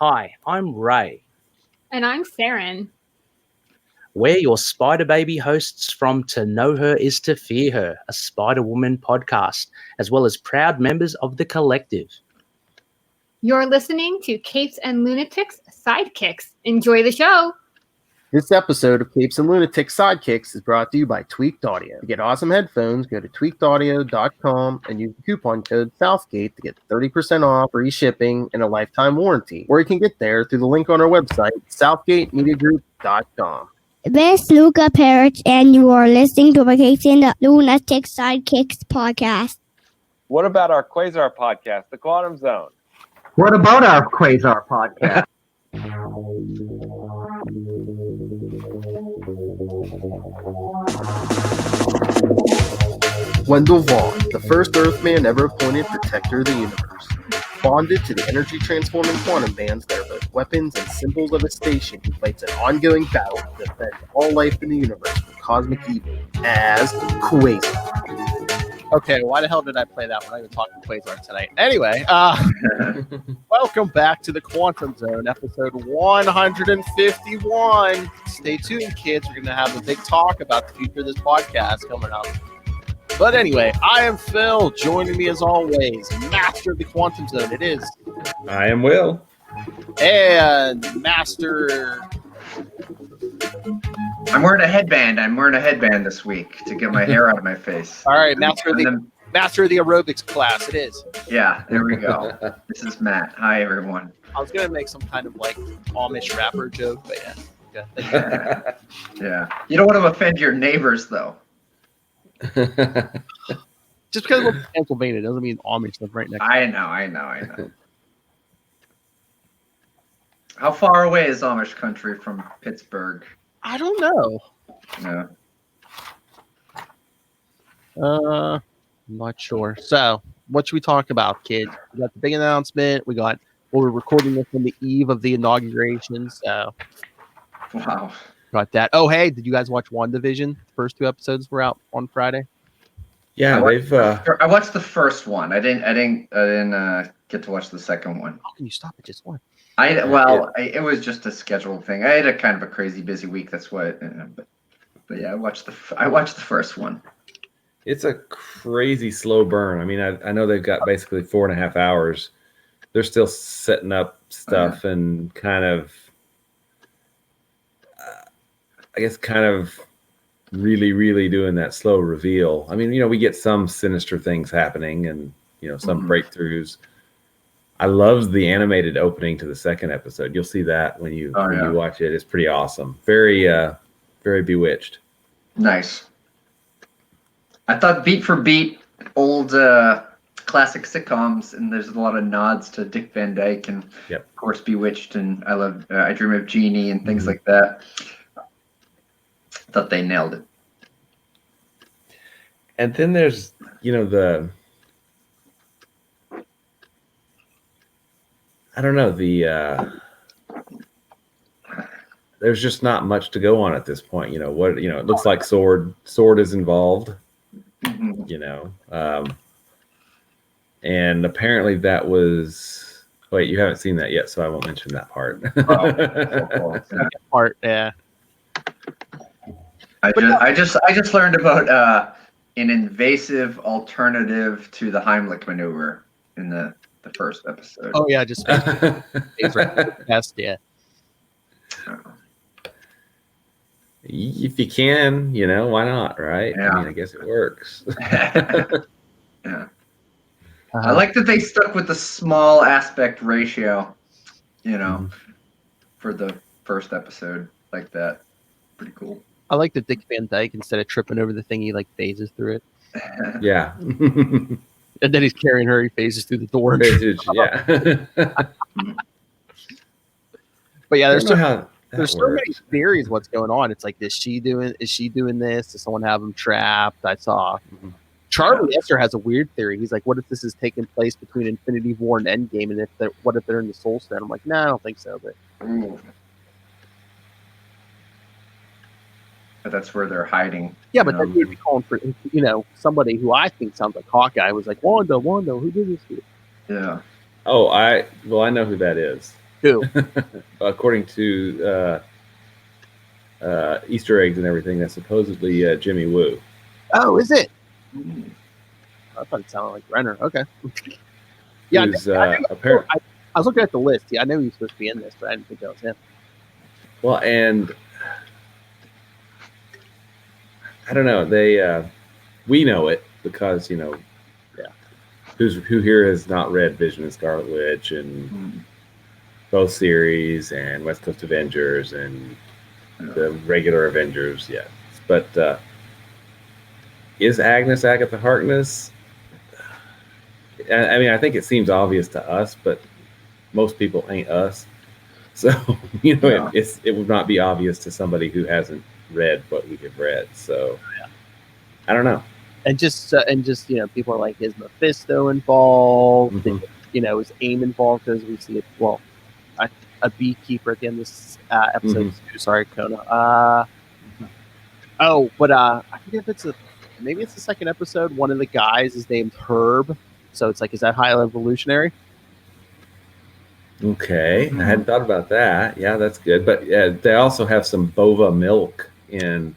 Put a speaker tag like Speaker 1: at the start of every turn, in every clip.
Speaker 1: Hi, I'm Ray.
Speaker 2: And I'm Saren.
Speaker 1: We're your Spider Baby hosts from To Know Her Is to Fear Her, a Spider-Woman podcast, as well as proud members of the collective.
Speaker 2: You're listening to Capes and Lunatics Sidekicks. Enjoy the show.
Speaker 3: This episode of Capes and Lunatics Sidekicks is brought to you by Tweaked Audio. To get awesome headphones, go to tweakedaudio.com and use the coupon code Southgate to get 30% off, free shipping, and a lifetime warranty. Or you can get there through the link on our website, southgatemediagroup.com.
Speaker 4: This is Luca Parrott, and you are listening to the Capes and the Lunatics Sidekicks podcast.
Speaker 5: What about our Quasar podcast, The Quantum Zone?
Speaker 6: What about our Quasar podcast?
Speaker 3: Wendell Vaughn, the first Earthman ever appointed Protector of the Universe. Bonded to the energy-transforming quantum bands that are both weapons and symbols of a station, he fights an ongoing battle to defend all life in the universe from cosmic evil as Quasar.
Speaker 7: Okay, why the hell did I play that when I was talking Quasar tonight? Anyway, welcome back to the Quantum Zone, episode 151. Stay tuned, kids. We're going to have a big talk about the future of this podcast coming up. But anyway, I am Phil. Joining me as always, Master of the Quantum Zone. It is.
Speaker 8: I am Will.
Speaker 7: And Master.
Speaker 9: I'm wearing a headband. This week to get my hair out of my face.
Speaker 7: All right, Master of the aerobics class. It is.
Speaker 9: Yeah, there we go. This is Matt. Hi, everyone.
Speaker 7: I was gonna make some kind of like Amish rapper joke, but yeah.
Speaker 9: Yeah. You don't want to offend your neighbors, though.
Speaker 7: Just because we're in Pennsylvania doesn't mean Amish live right next.
Speaker 9: I know. How far away is Amish country from Pittsburgh?
Speaker 7: I don't know.
Speaker 9: No.
Speaker 7: I'm not sure. So, what should we talk about, kids? We got the big announcement. We're recording this on the eve of the inauguration. So,
Speaker 9: Wow.
Speaker 7: got that. Oh, hey, did you guys watch WandaVision? The first 2 episodes were out on Friday.
Speaker 8: Yeah,
Speaker 9: I watched the first one. I didn't get to watch the second one.
Speaker 7: How can you stop at just one?
Speaker 9: It was just a scheduled thing. I had a kind of a crazy busy week. That's what. But yeah, I watched the first one.
Speaker 8: It's a crazy slow burn. I mean, I know they've got basically 4.5 hours. They're still setting up stuff and kind of, really, really doing that slow reveal. I mean, we get some sinister things happening and, some breakthroughs. I love the animated opening to the second episode. You'll see that when you watch it. It's pretty awesome. Very, very bewitched.
Speaker 9: Nice. I thought beat for beat, old classic sitcoms, and there's a lot of nods to Dick Van Dyke and, of course, Bewitched, and I love I Dream of Jeannie and things like that. I thought they nailed it.
Speaker 8: And then there's, there's just not much to go on at this point. It looks like Sword is involved, and apparently that was, wait, you haven't seen that yet, so I won't mention that part.
Speaker 7: Part, yeah.
Speaker 9: I just learned about an invasive alternative to the Heimlich maneuver in the first episode.
Speaker 7: Oh yeah, just test, yeah.
Speaker 8: If you can, why not, right?
Speaker 9: Yeah.
Speaker 8: I mean, I guess it works.
Speaker 9: Yeah. I like that they stuck with the small aspect ratio, for the first episode like that. Pretty cool.
Speaker 7: I like that Dick Van Dyke, instead of tripping over the thing, he like phases through it.
Speaker 8: Yeah.
Speaker 7: And then he's carrying her, he phases through the door.
Speaker 8: Yeah.
Speaker 7: But yeah, there's so many theories what's going on. It's like, is she doing this? Does someone have him trapped? I saw Charlie Esser has a weird theory. He's like, what if this is taking place between Infinity War and Endgame, and what if they're in the Soul Stone? I'm like, no, I don't think so. But
Speaker 9: that's where they're hiding.
Speaker 7: Yeah, but then you'd be calling for, somebody who I think sounds like Hawkeye was like, Wanda, who did this to you?
Speaker 9: Yeah.
Speaker 8: Oh, I know who that is.
Speaker 7: Who?
Speaker 8: According to Easter eggs and everything, that's supposedly Jimmy Woo.
Speaker 7: Oh, is it? I thought it sounded like Renner. Okay. Yeah,
Speaker 8: Who's,
Speaker 7: I
Speaker 8: apparently.
Speaker 7: was looking at the list. Yeah, I knew he was supposed to be in this, but I didn't think that was him.
Speaker 8: Well, and I don't know. We know it because
Speaker 7: Yeah.
Speaker 8: who here has not read Vision and Scarlet Witch and both series and West Coast Avengers and the regular Avengers? Yeah, but is Agnes Agatha Harkness? I mean, I think it seems obvious to us, but most people ain't us. So, it would not be obvious to somebody who hasn't read what we have read. So, I don't know.
Speaker 7: And just people are like, is Mephisto involved?
Speaker 8: Mm-hmm.
Speaker 7: Is AIM involved? Because we see it. Well, a beekeeper at the end of this episode.
Speaker 8: Mm-hmm.
Speaker 7: Sorry, Kona. But I forget if maybe it's the second episode. One of the guys is named Herb. So it's like, is that high evolutionary?
Speaker 8: Okay, I hadn't thought about that. Yeah, that's good. But they also have some bova milk in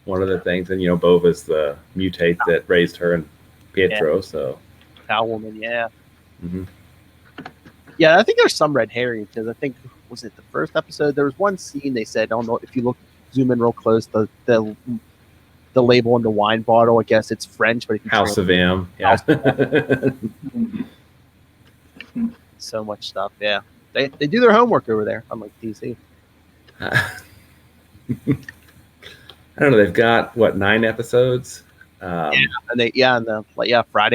Speaker 8: one of the things. And, bova's the mutate that raised her and Pietro. So
Speaker 7: Cow woman, yeah.
Speaker 8: Mm-hmm.
Speaker 7: Yeah, I think there's some red herring because I think, was it the first episode? There was one scene they said, if you zoom in real close, the label on the wine bottle, I guess it's French, but if you
Speaker 8: House of M. Yeah.
Speaker 7: So much stuff. Yeah, they do their homework over there, unlike DC.
Speaker 8: I don't know. They've got 9 episodes.
Speaker 7: Friday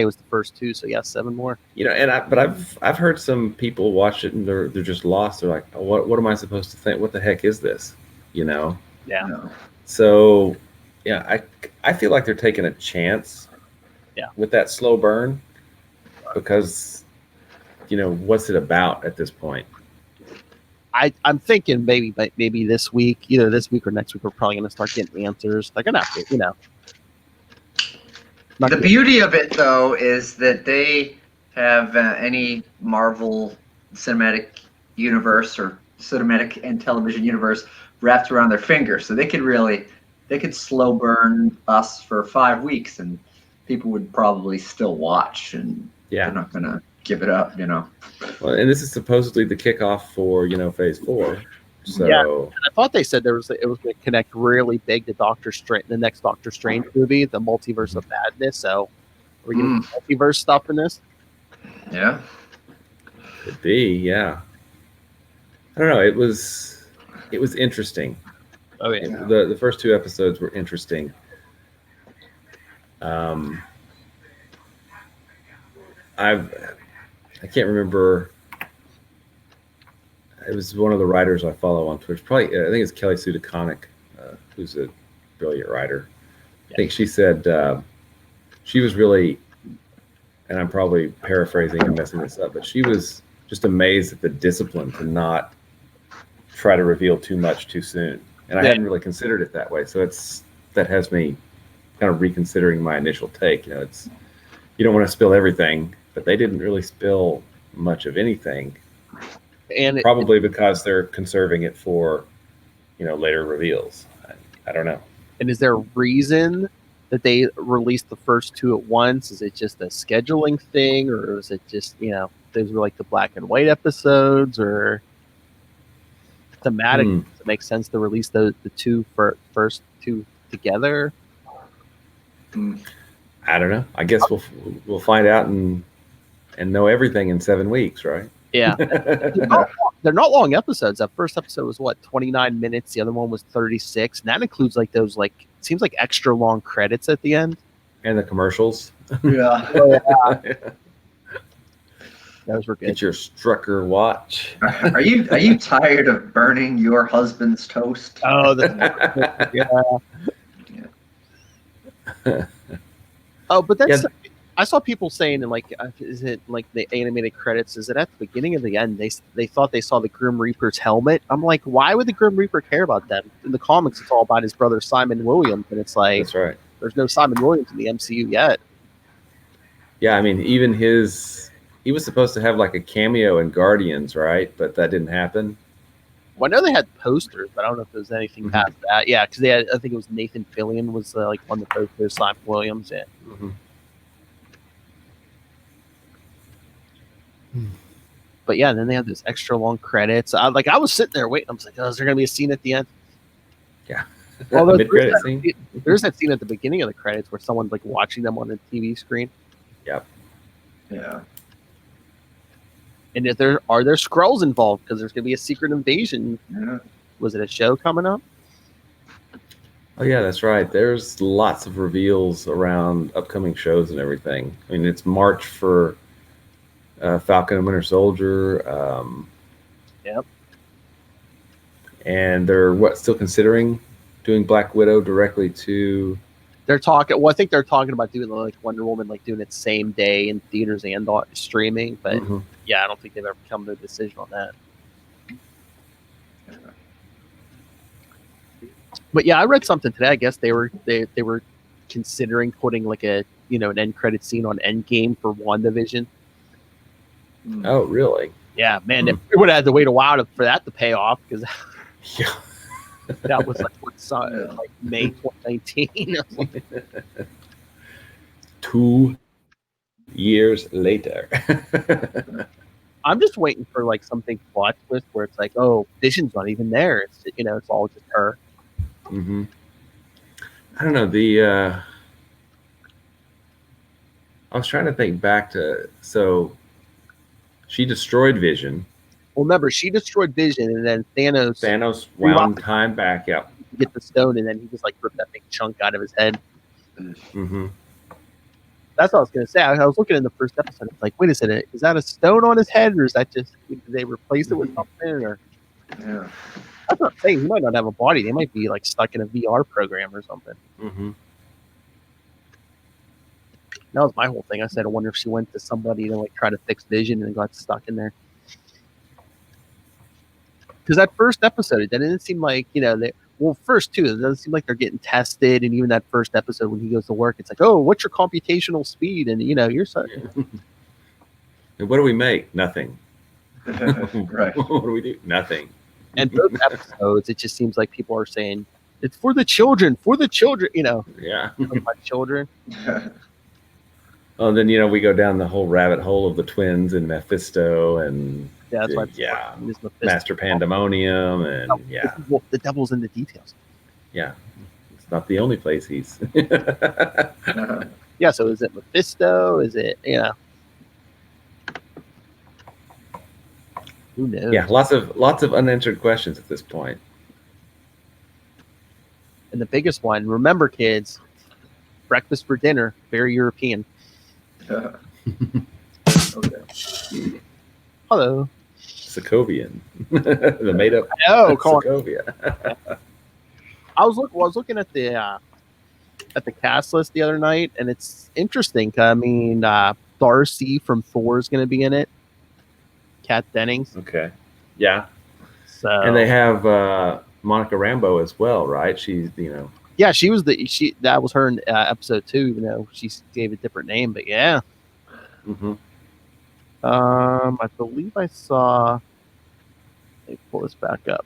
Speaker 7: was the first 2, so 7 more.
Speaker 8: But I've heard some people watch it and they're just lost. They're like, oh, what am I supposed to think? What the heck is this?
Speaker 7: Yeah.
Speaker 8: So I feel like they're taking a chance. With that slow burn, because what's it about at this point?
Speaker 7: I'm thinking maybe this week, either this week or next week, we're probably going to start getting answers. They're going to,
Speaker 9: The beauty of it, though, is that they have any Marvel cinematic universe or cinematic and television universe wrapped around their finger, so they could slow burn us for 5 weeks, and people would probably still watch, and they're not going to give it up,
Speaker 8: Well, and this is supposedly the kickoff for Phase 4. So
Speaker 7: and I thought they said it was going to connect really big to the next Doctor Strange movie, the Multiverse of Madness. So we're getting multiverse stuff in this.
Speaker 9: Yeah,
Speaker 8: could be. Yeah, I don't know. It was interesting.
Speaker 7: Oh yeah,
Speaker 8: the first 2 episodes were interesting. I can't remember. It was one of the writers I follow on Twitter. I think it's Kelly Sue DeConnick, who's a brilliant writer. I think she said she was really, and I'm probably paraphrasing and messing this up, but she was just amazed at the discipline to not try to reveal too much too soon. And I hadn't really considered it that way. So that has me kind of reconsidering my initial take. You don't want to spill everything, but they didn't really spill much of anything.
Speaker 7: And
Speaker 8: probably because they're conserving it for, later reveals. I don't know.
Speaker 7: And is there a reason that they released the first 2 at once? Is it just a scheduling thing, or is it just those were like the black and white episodes, or thematic? Does it make sense to release the first two together?
Speaker 8: I don't know. I guess we'll find out and know everything in 7 weeks, right?
Speaker 7: Yeah. They're not long episodes. That first episode was 29 minutes. The other one was 36. And that includes those seems like extra long credits at the end.
Speaker 8: And the commercials.
Speaker 9: Yeah.
Speaker 7: Those were good.
Speaker 8: Get your Strucker watch.
Speaker 9: Are you tired of burning your husband's toast?
Speaker 7: Oh, oh, but that's.
Speaker 8: Yeah.
Speaker 7: I saw people saying, is it like the animated credits? Is it at the beginning or the end? They thought they saw the Grim Reaper's helmet. I'm like, why would the Grim Reaper care about that? In the comics, it's all about his brother Simon Williams, and it's like,
Speaker 8: that's right.
Speaker 7: There's no Simon Williams in the MCU yet.
Speaker 8: Yeah, I mean, even his He was supposed to have like a cameo in Guardians, right? But that didn't happen.
Speaker 7: Well, I know they had posters, but I don't know if there was anything past that. Yeah, because they had, I think it was Nathan Fillion was like on the poster, Simon Williams. Yeah. But yeah, then they had this extra long credits. I was sitting there waiting. I was like, oh, is there going to be a scene at the end?
Speaker 8: Yeah.
Speaker 7: Well,
Speaker 8: mid-credit scene.
Speaker 7: There's that scene at the beginning of the credits where someone's like watching them on the TV screen.
Speaker 8: Yep.
Speaker 9: Yeah.
Speaker 7: And are there Skrulls involved? Because there's going to be a secret invasion.
Speaker 9: Yeah.
Speaker 7: Was it a show coming up?
Speaker 8: Oh yeah, that's right. There's lots of reveals around upcoming shows and everything. I mean, it's March for Falcon and Winter Soldier.
Speaker 7: Yep.
Speaker 8: And they're still considering doing Black Widow directly to.
Speaker 7: They're talking. Well, I think they're talking about doing like Wonder Woman, like doing it same day in theaters and streaming. But yeah, I don't think they've ever come to a decision on that. But yeah, I read something today. I guess they were considering putting like an end credit scene on Endgame for WandaVision.
Speaker 8: Oh, really?
Speaker 7: Yeah, man, we would have had to wait a while for that to pay off because that was like like May 2019.
Speaker 8: 2 years later.
Speaker 7: I'm just waiting for like something plot twist where it's like, oh, Vision's not even there. It's it's all just her.
Speaker 8: I don't know. I was trying to think back to she destroyed Vision.
Speaker 7: Well, remember, she destroyed Vision, and then Thanos
Speaker 8: wound time back. Yep.
Speaker 7: Get the stone, and then he just like ripped that big chunk out of his head. That's what I was going to say. I was looking in the first episode. It's like, wait a second, is that a stone on his head, or is that just did they replace it with something? Or that's what I'm saying. He might not have a body. They might be like stuck in a VR program or something. That was my whole thing. I said, I wonder if she went to somebody to like try to fix Vision and got stuck in there. Because that first episode, it didn't seem like first too, it doesn't seem like they're getting tested. And even that first episode when he goes to work, it's like, oh, what's your computational speed? And you're so.
Speaker 8: And what do we make? Nothing.
Speaker 9: Right.
Speaker 8: What do we do? Nothing.
Speaker 7: And both episodes, it just seems like people are saying it's for the children,
Speaker 8: Yeah.
Speaker 7: My children.
Speaker 8: Oh, then we go down the whole rabbit hole of the twins and Mephisto and
Speaker 7: that's why
Speaker 8: Master Pandemonium and
Speaker 7: the devil's in the details.
Speaker 8: Yeah, it's not the only place he's.
Speaker 7: Yeah, so is it Mephisto? Is it Who knows?
Speaker 8: Yeah, lots of unanswered questions at this point.
Speaker 7: And the biggest one, remember, kids, breakfast for dinner, very European.
Speaker 9: Okay.
Speaker 7: Hello.
Speaker 8: Sokovian. The made up
Speaker 7: Sokovia. I was looking at the cast list the other night, and it's interesting. I mean, Darcy from Thor is going to be in it. Kat Dennings.
Speaker 8: Okay. Yeah.
Speaker 7: So
Speaker 8: and they have Monica Rambeau as well, right? She's
Speaker 7: Yeah, she was that was her in episode 2, even though she gave a different name, but yeah. I believe I saw. Let me pull this back up.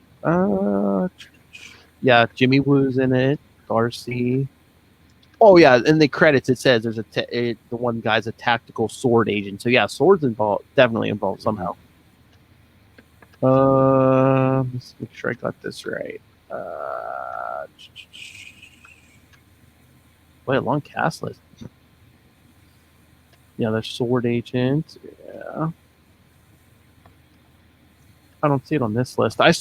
Speaker 7: Yeah, Jimmy Woo's in it. Darcy. Oh yeah, in the credits it says there's the one guy's a tactical sword agent. So yeah, swords involved, definitely involved somehow. Let's make sure I got this right. Wait, a long cast list. Yeah, there's sword agent. Yeah. I don't see it on this list. I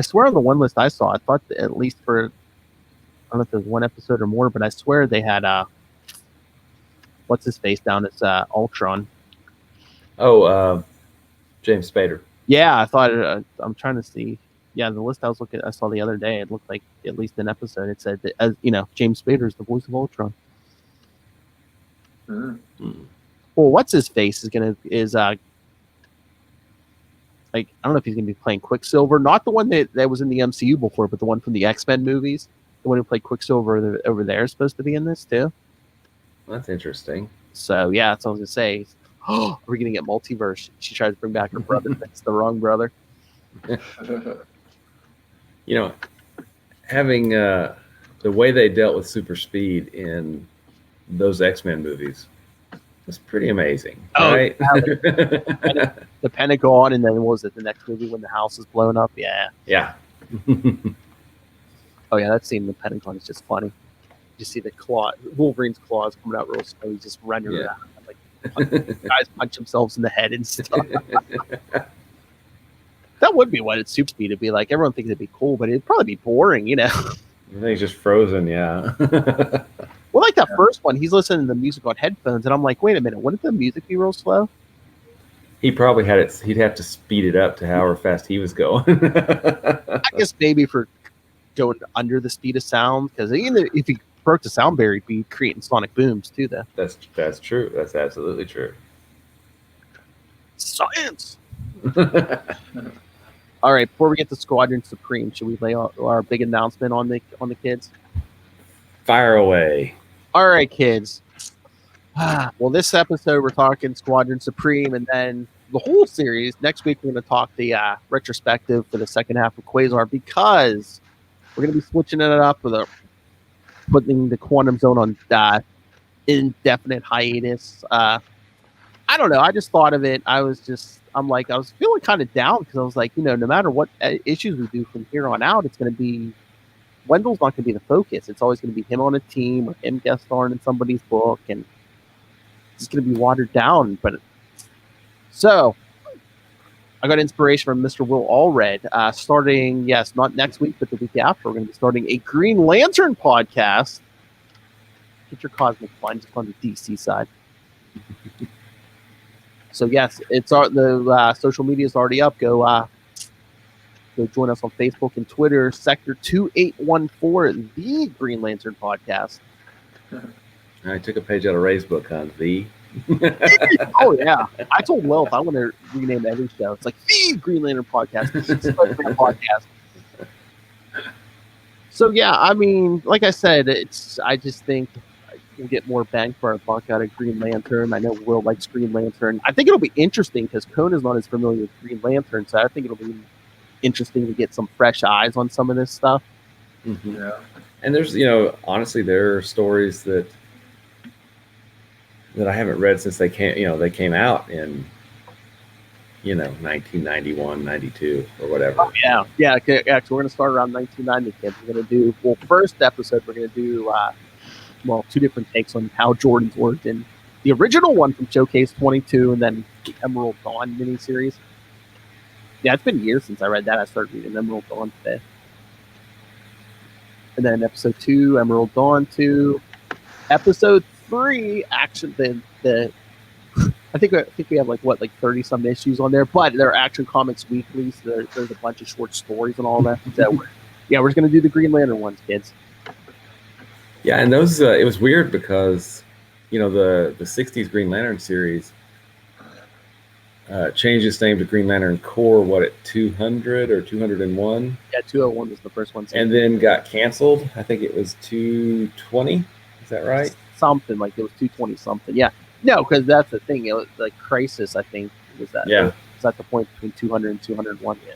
Speaker 7: swear on the one list I saw, I thought that at least for, I don't know if there's one episode or more, but I swear they had, what's his face down? It's Ultron.
Speaker 8: Oh, James Spader.
Speaker 7: Yeah, I thought, I'm trying to see. Yeah, the list I saw the other day, it looked like at least an episode. It said that, James Spader is the voice of Ultron. Well, what's his face is like, I don't know if he's gonna be playing Quicksilver, not the one that was in the MCU before, but the one from the X-Men movies. The one who played Quicksilver over there is supposed to be in this too.
Speaker 8: That's interesting.
Speaker 7: So yeah, that's what I was gonna say. oh, we're gonna get multiverse. She tries to bring back her brother. That's the wrong brother.
Speaker 8: You know, having the way they dealt with super speed in those X-Men movies was pretty amazing, right?
Speaker 7: The Pentagon, and then what was it, the next movie when the house is blown up? Yeah. Oh yeah, that scene in the Pentagon is just funny. You see the Wolverine's claws coming out real slow. He's just running around, like guys punch themselves in the head and stuff. That would be what it's super speed. It'd be like everyone thinks it'd be cool, but it'd probably be boring, you know.
Speaker 8: I think he's just frozen, yeah.
Speaker 7: Well, like that first one, he's listening to the music on headphones, and I'm like, wait a minute, wouldn't the music be real slow?
Speaker 8: He probably had it. He'd have to speed it up to however fast he was going.
Speaker 7: I guess maybe for going under the speed of sound, because even if he broke the sound barrier, he'd be creating sonic booms too. Though
Speaker 8: that's true. That's absolutely true.
Speaker 7: Science. All right, before we get to Squadron Supreme, should we lay out our big announcement on the kids?
Speaker 8: Fire away.
Speaker 7: All right, kids. Well, this episode we're talking Squadron Supreme, and then the whole series. Next week we're going to talk the retrospective for the second half of Quasar, because we're going to be switching it up with putting the Quantum Zone on indefinite hiatus. I don't know. I just thought of it. I was feeling kind of down because I was like, no matter what issues we do from here on out, it's going to be Wendell's not going to be the focus. It's always going to be him on a team or him guest starring in somebody's book, and it's going to be watered down. But so I got inspiration from Mr. Will Allred, starting, not next week, but the week after. We're going to be starting a Green Lantern podcast. Get your cosmic fun just on the DC side. So yes, it's the social media is already up. Go join us on Facebook and Twitter. Sector 2814, the Green Lantern Podcast.
Speaker 8: I took a page out of Ray's book on the.
Speaker 7: Oh yeah, I told Will if I want to rename every show, it's like the Green Lantern Podcast. Podcast. So yeah, I mean, like I said, I just think we'll get more bang for our buck out of Green Lantern. I know Will likes Green Lantern. I think it'll be interesting because Conan is not as familiar with Green Lantern, so I think it'll be interesting to get some fresh eyes on some of this stuff.
Speaker 8: Mm-hmm. Yeah, and there's honestly there are stories that I haven't read since they came out in 1991, 92 or whatever.
Speaker 7: Oh, yeah. So we're going to start around 1990, kids. We're going to do first episode. We're going to do two different takes on Hal Jordan's origin. The original one from Showcase 22, and then the Emerald Dawn miniseries. Yeah, it's been years since I read that. I started reading Emerald Dawn today. And then episode 2, Emerald Dawn 2. Episode 3, action. I think we have like 30 some issues on there, but they're Action Comics Weekly, so there's a bunch of short stories and all that. So we're just going to do the Green Lantern ones, kids.
Speaker 8: Yeah, and those it was weird because the 60s Green Lantern series changed its name to Green Lantern Corps at 200 or 201?
Speaker 7: Yeah, 201 was the first one.
Speaker 8: And then got canceled. I think it was 220. Is that right?
Speaker 7: Something like it was 220 something. Yeah. No, because that's the thing. It was like Crisis, I think, was that.
Speaker 8: Yeah.
Speaker 7: Was at the point between 200 and 201. Yeah.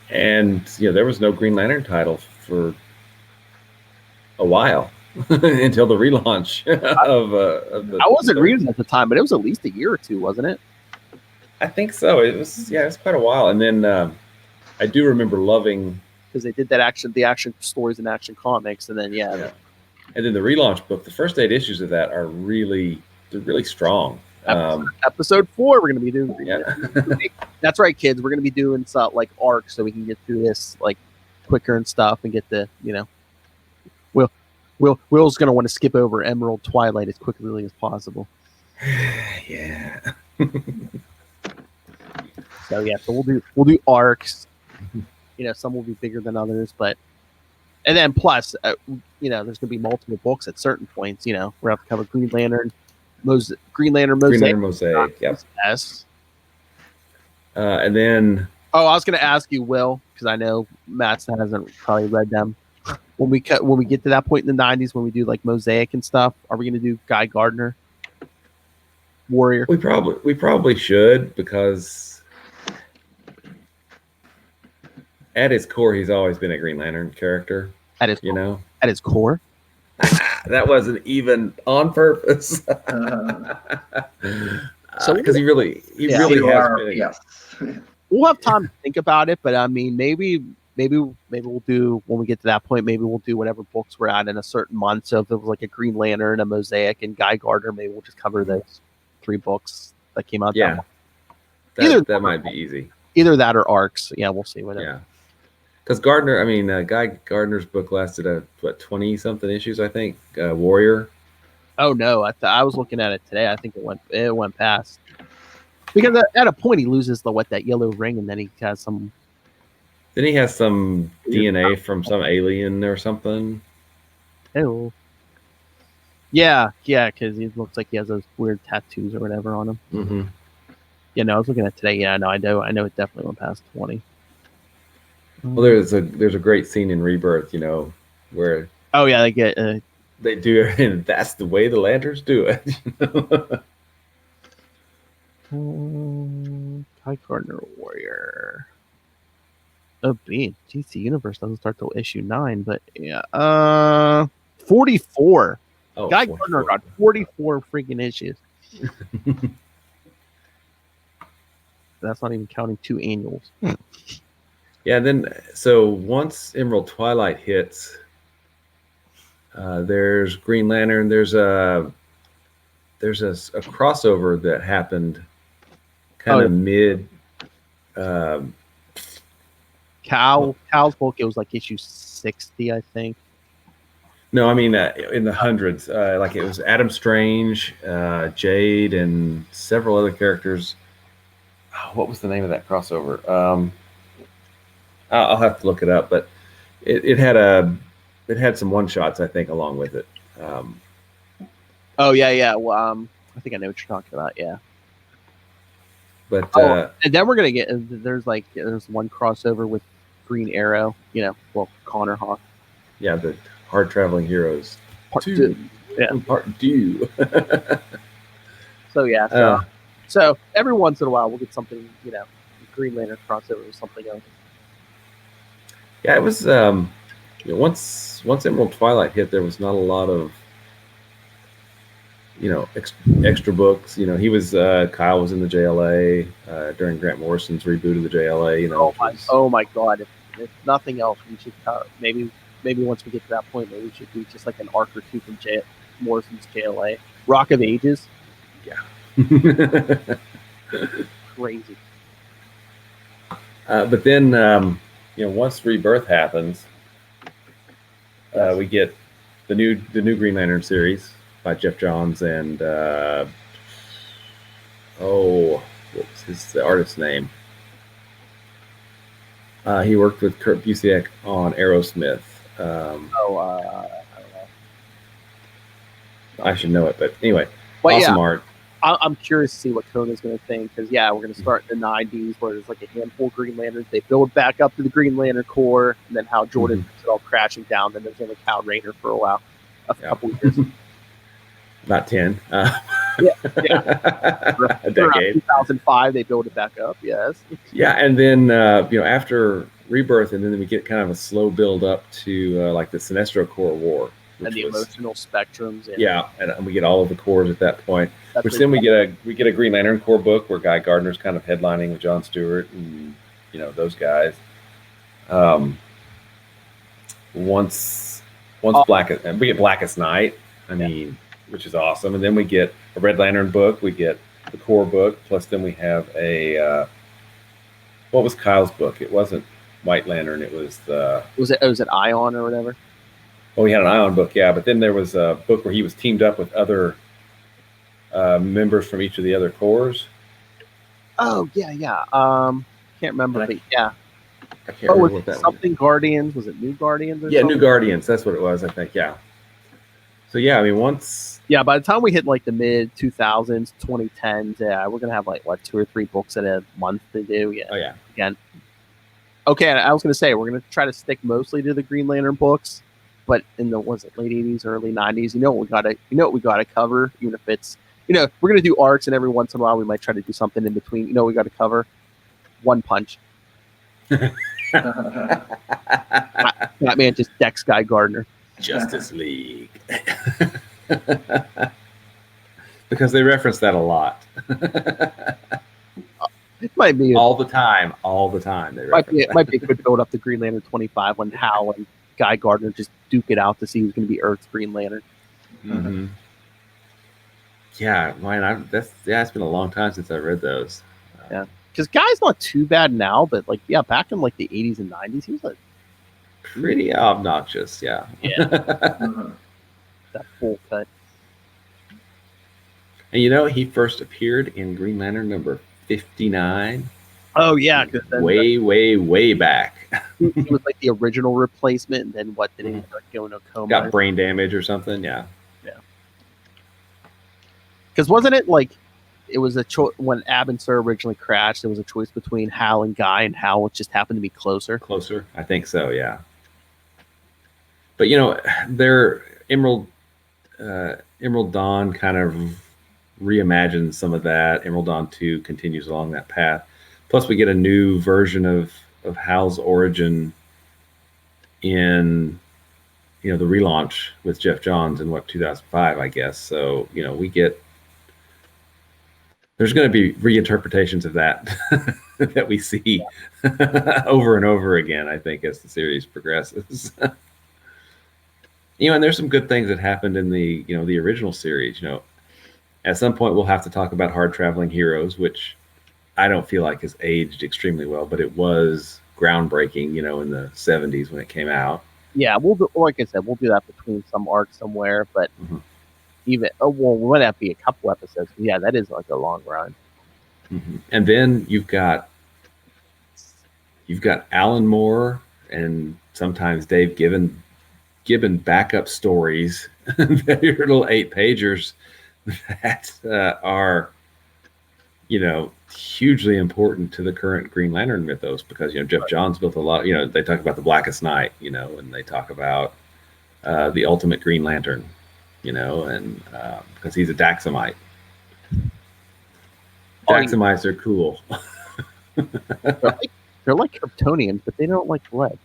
Speaker 8: And there was no Green Lantern title for a while until the relaunch of the.
Speaker 7: I wasn't reading at the time, but it was at least a year or two, wasn't it?
Speaker 8: I think so. It was quite a while. And then I do remember loving
Speaker 7: because they did the action stories and Action Comics, and then
Speaker 8: and then the relaunch book. The first 8 issues of that are really strong.
Speaker 7: Episode 4, we're going to be doing. Yeah. That's right, kids. We're going to be doing stuff like arcs, so we can get through this like quicker and stuff, and get the Will's going to want to skip over Emerald Twilight as quickly as possible.
Speaker 8: Yeah.
Speaker 7: So we'll do arcs. Some will be bigger than others, and then plus there's going to be multiple books at certain points. We're going to have to cover Green Lantern Mosaic.
Speaker 8: Green Lantern Mosaic. Yep.
Speaker 7: Yes.
Speaker 8: And then.
Speaker 7: Oh, I was going to ask you, Will, because I know Matt hasn't probably read them. When we get to that point in the 90s, when we do like Mosaic and stuff, are we going to do Guy Gardner? warrior?
Speaker 8: We probably should, because at his core, he's always been a Green Lantern character.
Speaker 7: At his core.
Speaker 8: That wasn't even on purpose.
Speaker 7: So
Speaker 8: because he really has been.
Speaker 9: Yes.
Speaker 7: We'll have time to think about it, but I mean, maybe we'll do, when we get to that point, maybe we'll do whatever books we're at in a certain month. So if it was like a Green Lantern, a Mosaic, and Guy Gardner, maybe we'll just cover those 3 books that came out.
Speaker 8: Yeah, that might be easy.
Speaker 7: Either that or arcs. Yeah, we'll see. Whatever.
Speaker 8: Yeah, because Guy Gardner's book lasted 20 something issues, I think. Warrior.
Speaker 7: Oh no, I was looking at it today. I think it went past, because at a point he loses that yellow ring, and then he has some.
Speaker 8: Then he has some DNA from some alien or something.
Speaker 7: Oh. Yeah, because he looks like he has those weird tattoos or whatever on him.
Speaker 8: Mm-hmm.
Speaker 7: Yeah, no, I was looking at today. Yeah, no, I know it definitely went past 20.
Speaker 8: Well, there's a great scene in Rebirth, where
Speaker 7: oh yeah, they get
Speaker 8: they do it, and that's the way the Lanterns do it.
Speaker 7: Guy Gardner Warrior. Oh, DC Universe doesn't start till issue 9, but yeah, 44.
Speaker 8: Oh,
Speaker 7: Guy
Speaker 8: 44.
Speaker 7: Gardner got 44 freaking issues. That's not even counting 2 annuals.
Speaker 8: Yeah, then so once Emerald Twilight hits, there's Green Lantern. There's a crossover that happened kind of mid.
Speaker 7: Cal's book, it was like issue 60, I think.
Speaker 8: No, I mean in the hundreds. Like it was Adam Strange, Jade, and several other characters. Oh, what was the name of that crossover? I'll have to look it up, but it had some one shots, I think, along with it.
Speaker 7: Oh yeah. Well, I think I know what you're talking about. Yeah.
Speaker 8: But
Speaker 7: and then we're gonna get there's one crossover with Green Arrow. Connor Hawk.
Speaker 8: Yeah, the Hard Traveling Heroes
Speaker 7: Part 2. Yeah.
Speaker 8: Part 2.
Speaker 7: So yeah. So every once in a while we'll get something, Green Lantern crossover with something else.
Speaker 8: Yeah, it was once Emerald Twilight hit, there was not a lot of extra books. He was Kyle was in the JLA during Grant Morrison's reboot of the JLA.
Speaker 7: Oh my God! If nothing else, we should maybe once we get to that point, maybe we should do just like an arc or 2 from Morrison's JLA. Rock of Ages.
Speaker 8: Yeah.
Speaker 7: Crazy.
Speaker 8: But then once Rebirth happens, we get the new Green Lantern series by Jeff Johns and what was the artist's name? He worked with Kurt Busiek on Aerosmith.
Speaker 7: I don't know.
Speaker 8: I should know it, but anyway,
Speaker 7: well,
Speaker 8: awesome art.
Speaker 7: I'm curious to see what Kona's going to think, because we're going to start in the 90s where there's like a handful of Green Lanterns. They build back up to the Green Lantern Corps, and then how Jordan puts it all crashing down. Then there's only Kyle Rayner for a while, a couple of years.
Speaker 8: Not 10.
Speaker 7: Yeah.
Speaker 8: A decade.
Speaker 7: 2005, they build it back up. Yes.
Speaker 8: Yeah, and then after Rebirth, and then we get kind of a slow build up to like the Sinestro Corps War,
Speaker 7: and the emotional spectrums.
Speaker 8: And we get all of the corps at that point. Which then we get a Green Lantern Corps book where Guy Gardner's kind of headlining with John Stewart and those guys. Once we get Blackest Night. Which is awesome, and then we get a Red Lantern book. We get the Corps book, plus then we have a what was Kyle's book? It wasn't White Lantern. It was
Speaker 7: was it Ion or whatever?
Speaker 8: Oh, we had an Ion book, yeah. But then there was a book where he was teamed up with other members from each of the other corps.
Speaker 7: Oh yeah. Can't remember, but yeah.
Speaker 8: I can't remember what that
Speaker 7: something was. Guardians? Was it New Guardians?
Speaker 8: Yeah, New Guardians. That's what it was, I think. Yeah. So yeah, once.
Speaker 7: Yeah, by the time we hit like the mid 2000s, 2010s, we're gonna have like 2 or 3 books in a month to do. Yeah.
Speaker 8: Oh yeah.
Speaker 7: Again. Okay, I was gonna say we're gonna try to stick mostly to the Green Lantern books, but in the late 80s, early 90s, what we gotta cover, even if we're gonna do arcs, and every once in a while we might try to do something in between. We got to cover One Punch. Batman just decks Guy Gardner.
Speaker 8: Justice League. Because they reference that a lot.
Speaker 7: It might be
Speaker 8: all the time. They
Speaker 7: might be a good build up to Green Lantern 25 when Hal and Guy Gardner just duke it out to see who's going to be Earth's Green Lantern.
Speaker 8: Mm-hmm. Yeah, man, it's been a long time since I read those.
Speaker 7: Yeah, because Guy's not too bad now, but back in the 80s and 90s, he was
Speaker 8: pretty obnoxious. Yeah.
Speaker 7: That full cut.
Speaker 8: And he first appeared in Green Lantern number 59.
Speaker 7: Oh yeah,
Speaker 8: way back.
Speaker 7: He was the original replacement, and then what did he go into a coma?
Speaker 8: Got brain damage or something. Yeah.
Speaker 7: Because wasn't it it was a choice when Ab and Sur originally crashed? There was a choice between Hal and Guy, and Hal just happened to be closer.
Speaker 8: Closer, I think so. Yeah. But their Emerald Dawn kind of reimagines some of that. Emerald Dawn 2 continues along that path. Plus, we get a new version of Hal's origin in the relaunch with Jeff Johns in 2005, I guess. So we get. There's going to be reinterpretations of that that we see over and over again, I think, as the series progresses. And there's some good things that happened in the the original series. At some point we'll have to talk about Hard Traveling Heroes, which I don't feel like has aged extremely well, but it was groundbreaking, in the 70s when it came out.
Speaker 7: Yeah, like I said, we'll do that between some arcs somewhere, but. Mm-hmm. Would that be a couple episodes? Yeah, that is a long run.
Speaker 8: Mm-hmm. And then you've got Alan Moore and sometimes Dave Gibbon backup stories, your little 8-pagers that are hugely important to the current Green Lantern mythos, because Jeff Johns built a lot. They talk about the Blackest Night, and they talk about the Ultimate Green Lantern. And because he's a Daxamite. Daxamites are cool.
Speaker 7: They're like Kryptonians, but they don't like lead.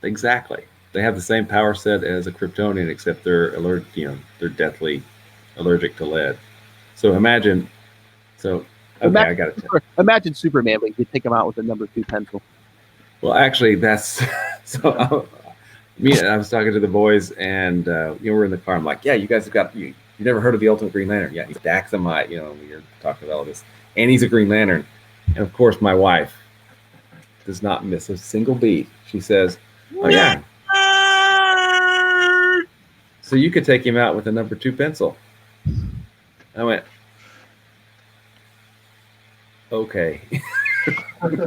Speaker 8: Exactly. They have the same power set as a Kryptonian, except they're they're deathly allergic to lead. So imagine. I got it.
Speaker 7: Imagine Superman, but you could take him out with a number 2 pencil.
Speaker 8: Well, actually, that's so. I was talking to the boys, and we're in the car. I'm like, "Yeah, you guys have got you never heard of the Ultimate Green Lantern? Yeah, he's Daxamite. We're talking about all this, and he's a Green Lantern." And of course, my wife does not miss a single beat. She says, "Oh yeah, so you could take him out with a number 2 pencil." I went, "Okay."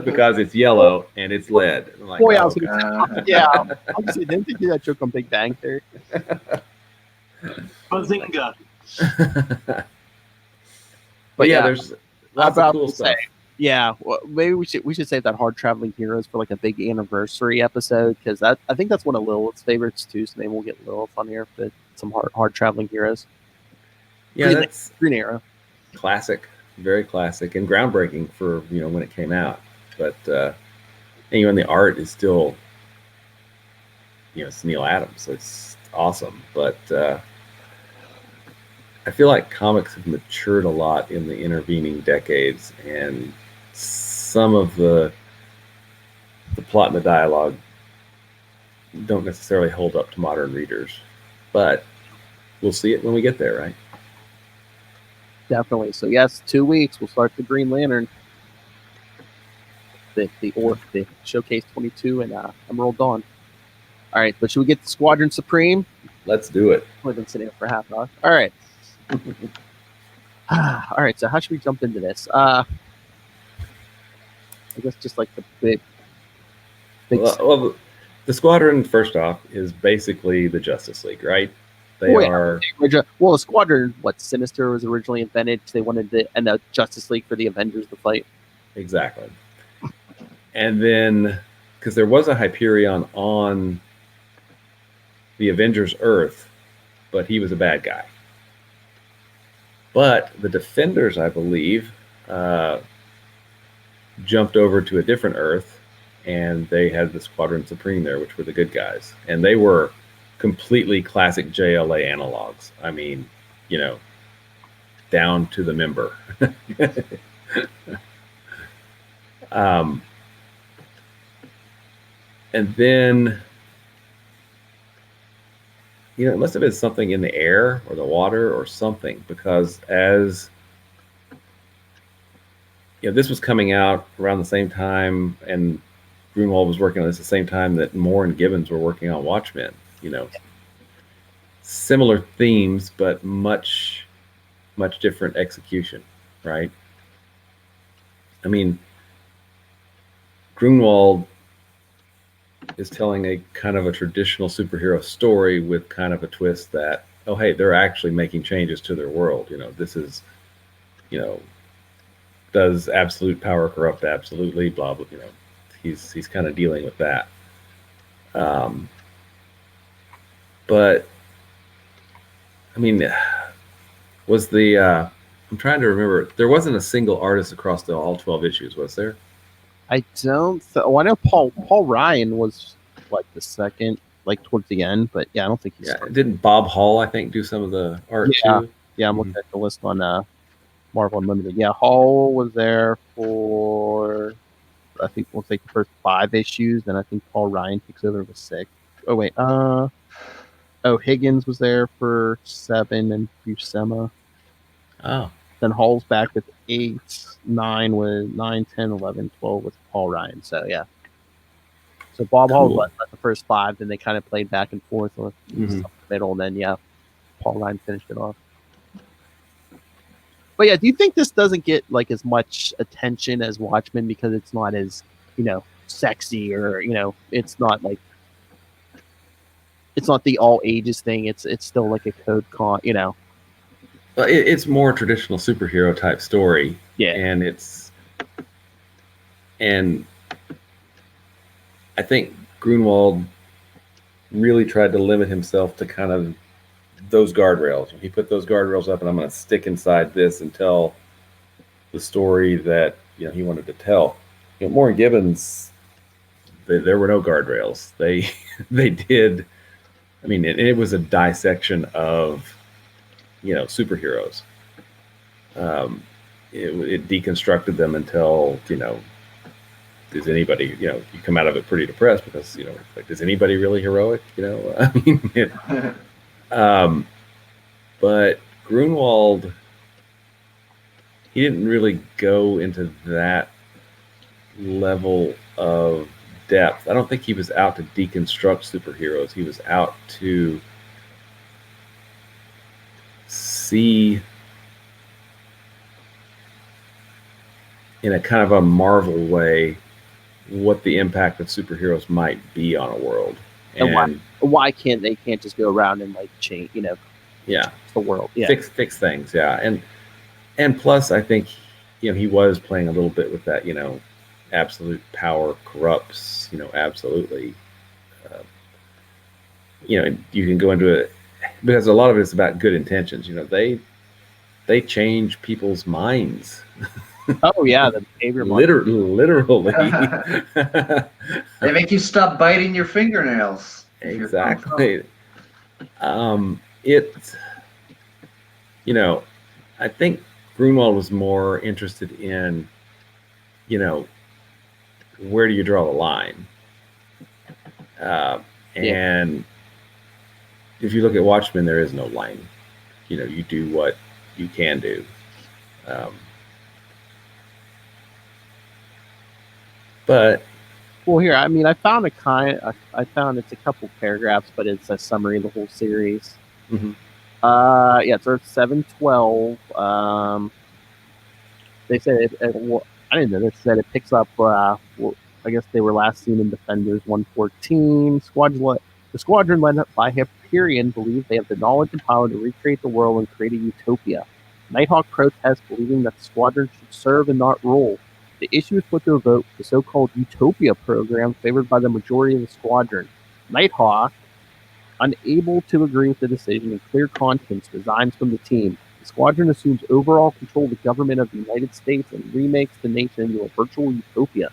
Speaker 8: Because it's yellow and it's lead. I'm like,
Speaker 7: boy, I was obviously didn't they do that joke on Big Bang Theory?
Speaker 10: Bazinga.
Speaker 8: But there's lots of cool stuff.
Speaker 7: Yeah, well, maybe we should save that Hard Traveling Heroes for a big anniversary episode, because I think that's one of Lilith's favorites too. So maybe we'll get Lilith on here for some hard Traveling Heroes.
Speaker 8: Yeah, that's
Speaker 7: Green Arrow.
Speaker 8: Classic. Very classic and groundbreaking for when it came out, but and the art is still it's Neil Adams, so it's awesome. But I feel like comics have matured a lot in the intervening decades, and some of the plot and the dialogue don't necessarily hold up to modern readers, but we'll see it when we get there, right?
Speaker 7: Definitely. So yes, 2 weeks we'll start the Green Lantern, the Showcase 22 and Emerald Dawn. All right, but should we get the Squadron Supreme?
Speaker 8: Let's do it.
Speaker 7: We've been sitting here for half an hour. All right. All right. So how should we jump into this? I guess just the big.
Speaker 8: Well, the Squadron, first off, is basically the Justice League, right? They are.
Speaker 7: Well, the Squadron, Sinister was originally invented. They wanted and the Justice League for the Avengers to fight.
Speaker 8: Exactly. And then, because there was a Hyperion on the Avengers Earth, but he was a bad guy. But the Defenders, I believe, jumped over to a different Earth, and they had the Squadron Supreme there, which were the good guys. And they were completely classic JLA analogs. I mean, down to the member. And then, it must have been something in the air or the water or something, because as this was coming out around the same time, and Grunwald was working on this at the same time that Moore and Gibbons were working on Watchmen. Similar themes, but much different execution, right? I mean, Grunwald is telling a kind of a traditional superhero story with kind of a twist that, oh, hey, they're actually making changes to their world. This is, does absolute power corrupt absolutely? Blah blah. He's kind of dealing with that. But I mean, was the I'm trying to remember. There wasn't a single artist across all 12 issues, was there?
Speaker 7: I don't. I know Paul Ryan was like the second, like towards the end, but yeah, I don't think he's.
Speaker 8: Yeah, didn't Bob Hall, I think, do some of the art too?
Speaker 7: Yeah, I'm looking at the list on Marvel Unlimited. Yeah, Hall was there for, I think, we'll take the first 5 issues, then I think Paul Ryan takes over with 6. Oh wait, Higgins was there for 7 and Buscema.
Speaker 8: Oh.
Speaker 7: Then Hall's back with 8, 9 with 9, 10, 11, 12 with Paul Ryan. So yeah. So Bob Hall was the first 5, then they kind of played back and forth with the middle, and then Paul Ryan finished it off. But yeah, do you think this doesn't get like as much attention as Watchmen because it's not as, sexy, or it's not like, it's not the all ages thing. It's still like a code con,
Speaker 8: Well, it's more traditional superhero type story.
Speaker 7: Yeah.
Speaker 8: And I think Grunwald really tried to limit himself to kind of those guardrails. He put those guardrails up, and I'm going to stick inside this and tell the story that he wanted to tell. Moore and Gibbons, there were no guardrails. They did. I mean, it was a dissection of superheroes. It deconstructed them until does anybody you come out of it pretty depressed because like, is anybody really heroic? I mean, but Grunwald, he didn't really go into that level of depth. I don't think he was out to deconstruct superheroes. He was out to see in a kind of a Marvel way what the impact of superheroes might be on a world.
Speaker 7: And why can't they just go around and like change,
Speaker 8: yeah,
Speaker 7: the world,
Speaker 8: fix things, and plus I think he was playing a little bit with that, absolute power corrupts, absolutely. You can go into it because a lot of it is about good intentions. They change people's minds.
Speaker 7: Oh yeah, the behavior.
Speaker 8: Literally.
Speaker 9: They make you stop biting your fingernails.
Speaker 8: Exactly. I think Grunwald was more interested in, where do you draw the line? And if you look at Watchmen, there is no line. You do what you can do. But
Speaker 7: here, I mean, I found it's a couple paragraphs, but it's a summary of the whole series.
Speaker 8: Mm-hmm.
Speaker 7: It's Earth 712. They said I didn't know. They said it picks up. I guess they were last seen in Defenders 114. The squadron led by Hyperion believe they have the knowledge and power to recreate the world and create a utopia. Nighthawk protests, believing that the squadron should serve and not rule. The issue is put to a vote for the so-called Utopia program favored by the majority of the squadron. Nighthawk, unable to agree with the decision, and clear conscience, resigns from the team. The squadron assumes overall control of the government of the United States and remakes the nation into a virtual utopia.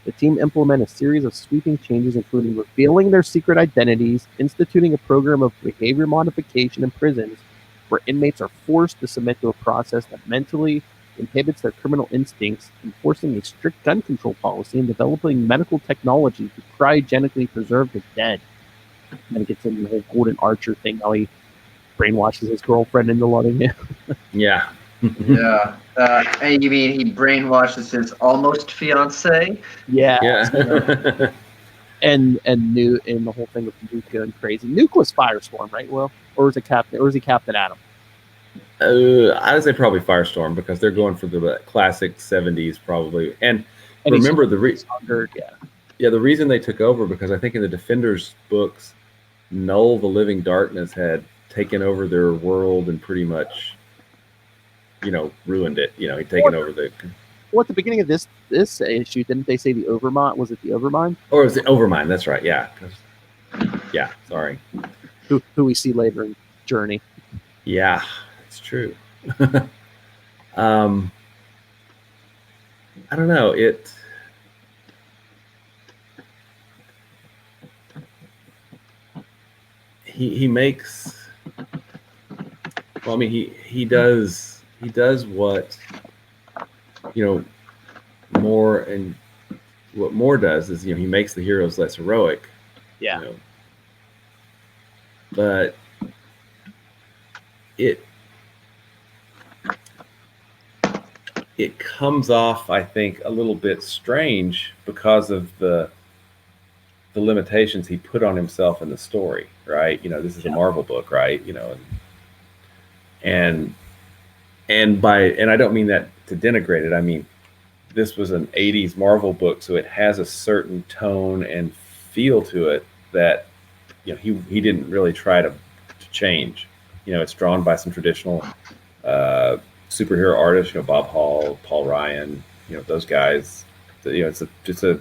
Speaker 7: The team implement a series of sweeping changes, including revealing their secret identities, instituting a program of behavior modification in prisons, where inmates are forced to submit to a process that mentally inhibits their criminal instincts, enforcing a strict gun control policy, and developing medical technology to cryogenically preserve the dead. And then it gets into the whole Golden Archer thing, how he brainwashes his girlfriend into loving him.
Speaker 8: Yeah.
Speaker 9: Yeah. And you mean he brainwashes his almost fiance?
Speaker 7: Yeah.
Speaker 8: Yeah.
Speaker 7: And Nuke, and the whole thing with Nuke going crazy. Nuke was Firestorm, right, Will? Or was it Captain? Or was he Captain Atom?
Speaker 8: I would say probably Firestorm, because they're going for the classic 70s probably. And remember the reason they took over, because I think in the Defenders books, Null the Living Darkness had taken over their world and pretty much, ruined it. He'd taken over the.
Speaker 7: Well, at the beginning of this issue, didn't they say the Overmind? Was it the Overmind?
Speaker 8: Or was it Overmind? That's right. Yeah. Yeah. Sorry.
Speaker 7: Who we see later in Journey.
Speaker 8: Yeah, it's true. I don't know. He makes. Well, I mean, he does what Moore, and what Moore does is he makes the heroes less heroic.
Speaker 7: Yeah.
Speaker 8: But it comes off, I think, a little bit strange because of the limitations he put on himself in the story, right? This is a Marvel book, right? And I don't mean that to denigrate it. I mean, this was an 80s Marvel book, so it has a certain tone and feel to it that he didn't really try to change. It's drawn by some traditional superhero artists, Bob Hall, Paul Ryan, those guys. It's a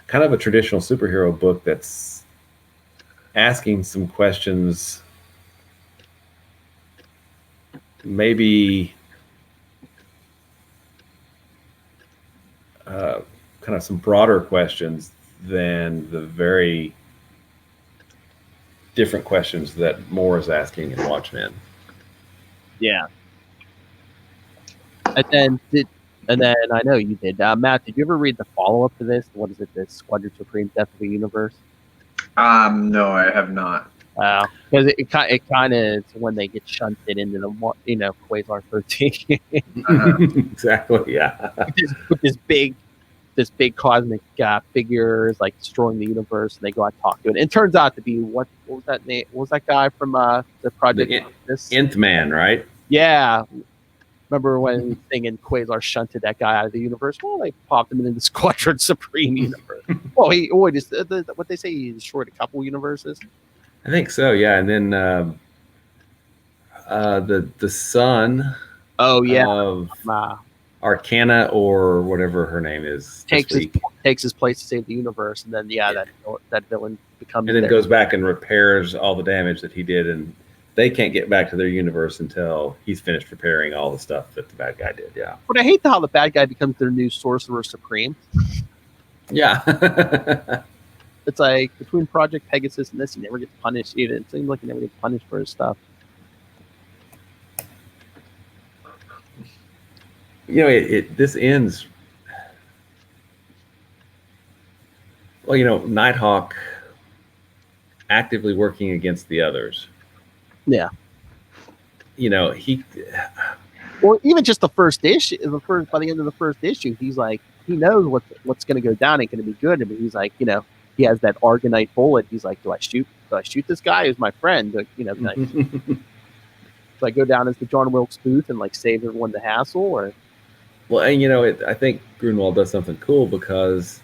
Speaker 8: kind of a traditional superhero book that's asking some questions, maybe kind of some broader questions than the very different questions that Moore is asking in Watchmen.
Speaker 7: Yeah. And then I know you did. Matt, did you ever read the follow-up to this? What is it? This Squadron Supreme Death of the Universe?
Speaker 9: No, I have not.
Speaker 7: Because it kind of is when they get shunted into the Quasar 13.
Speaker 8: Exactly. Yeah.
Speaker 7: with this big cosmic figure is like destroying the universe, and they go out and talk to it. And it turns out to be what was that name? What was that guy from the project?
Speaker 8: Nth Man, right?
Speaker 7: Yeah. Remember when Thing and Quasar shunted that guy out of the universe? Well, they popped him into the Squadron Supreme universe. Well, what they say, he destroyed a couple universes.
Speaker 8: I think so, yeah. And then the son of Arcana, or whatever her name is,
Speaker 7: takes his place to save the universe, and then that villain becomes.
Speaker 8: And then goes back and repairs all the damage that he did, and they can't get back to their universe until he's finished repairing all the stuff that the bad guy did. Yeah.
Speaker 7: But I hate how the bad guy becomes their new Sorcerer Supreme.
Speaker 8: Yeah.
Speaker 7: It's like between Project Pegasus and this, he never gets punished. It seems like he never gets punished for his stuff.
Speaker 8: This ends. Well, Nighthawk actively working against the others.
Speaker 7: Yeah.
Speaker 8: He.
Speaker 7: Or even just the first issue. By the end of the first issue, he's like, he knows what's going to go down ain't going to be good. I mean, he's like, he has that Argonite bullet. He's like, do I shoot this guy who's my friend? Do I go down as the John Wilkes Booth and like save everyone the hassle, or?
Speaker 8: Well, and I think Grunwald does something cool because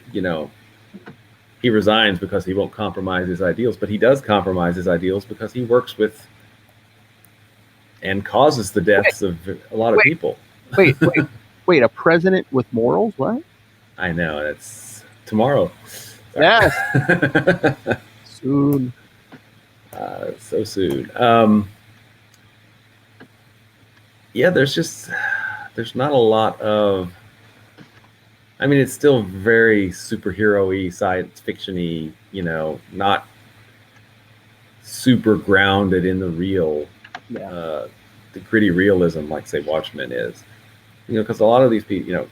Speaker 8: he resigns because he won't compromise his ideals, but he does compromise his ideals because he works with and causes the deaths of a lot of people.
Speaker 7: Wait, a president with morals? What?
Speaker 8: I know, it's tomorrow.
Speaker 7: Yes. Soon.
Speaker 8: So soon. yeah, there's not a lot of. I mean, it's still very superhero-y, science fiction-y, not super grounded in the real, the gritty realism like, say, Watchmen is. Because a lot of these people,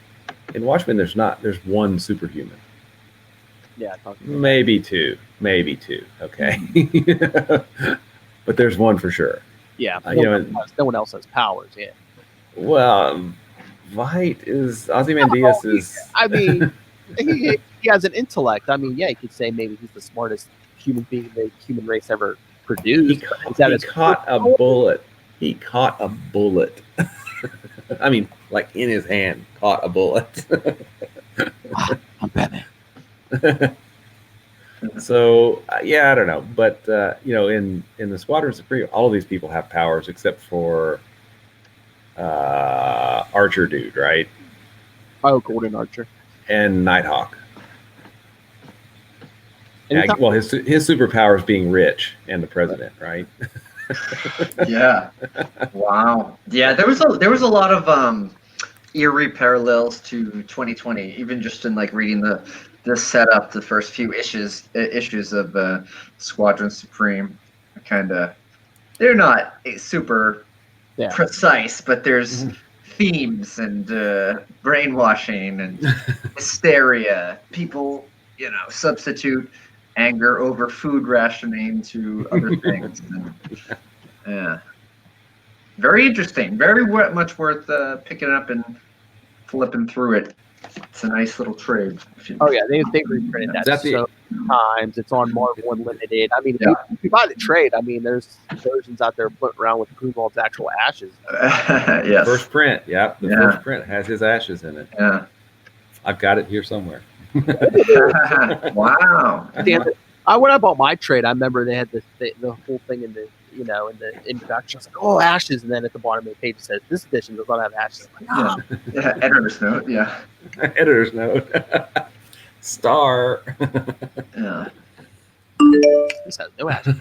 Speaker 8: in Watchmen, there's one superhuman.
Speaker 7: Yeah.
Speaker 8: Maybe two. Okay. But there's one for sure.
Speaker 7: Yeah. No one else has powers. Yeah.
Speaker 8: Well, Ozymandias is.
Speaker 7: I mean, he has an intellect. I mean, yeah, you could say maybe he's the smartest human being the human race ever produced.
Speaker 8: He caught a bullet. He caught a bullet. I mean, like in his hand, caught a bullet.
Speaker 7: I'm Batman.
Speaker 8: So yeah, I don't know, but in the Squadron Supreme, all of these people have powers except for Archer dude, right?
Speaker 7: Oh, Golden Archer
Speaker 8: and Nighthawk. Well, his superpower is being rich and the president, right?
Speaker 9: Yeah. Wow. Yeah, there was a lot of eerie parallels to 2020, even just in like reading the setup, the first few issues of Squadron Supreme. They're not super precise, but there's themes and brainwashing and hysteria. People, substitute anger over food rationing to other things. And, very interesting. Very much worth picking up and flipping through it. It's a nice little trade.
Speaker 7: Oh yeah, they reprinted that so many times. It's on Marvel Unlimited. I mean, if you buy the trade, I mean, there's versions out there put around with Grunwald's actual ashes.
Speaker 9: Yes.
Speaker 8: First print, the first print has his ashes in it.
Speaker 9: Yeah,
Speaker 8: I've got it here somewhere.
Speaker 9: Wow.
Speaker 7: When I bought my trade, I remember they had the whole thing in the in the introduction. I was like, oh, ashes, and then at the bottom of the page it says this edition does not have ashes. I'm like,
Speaker 9: yeah, editor's note. Yeah,
Speaker 8: editor's note. Star.
Speaker 9: Yeah.
Speaker 7: This has no ashes.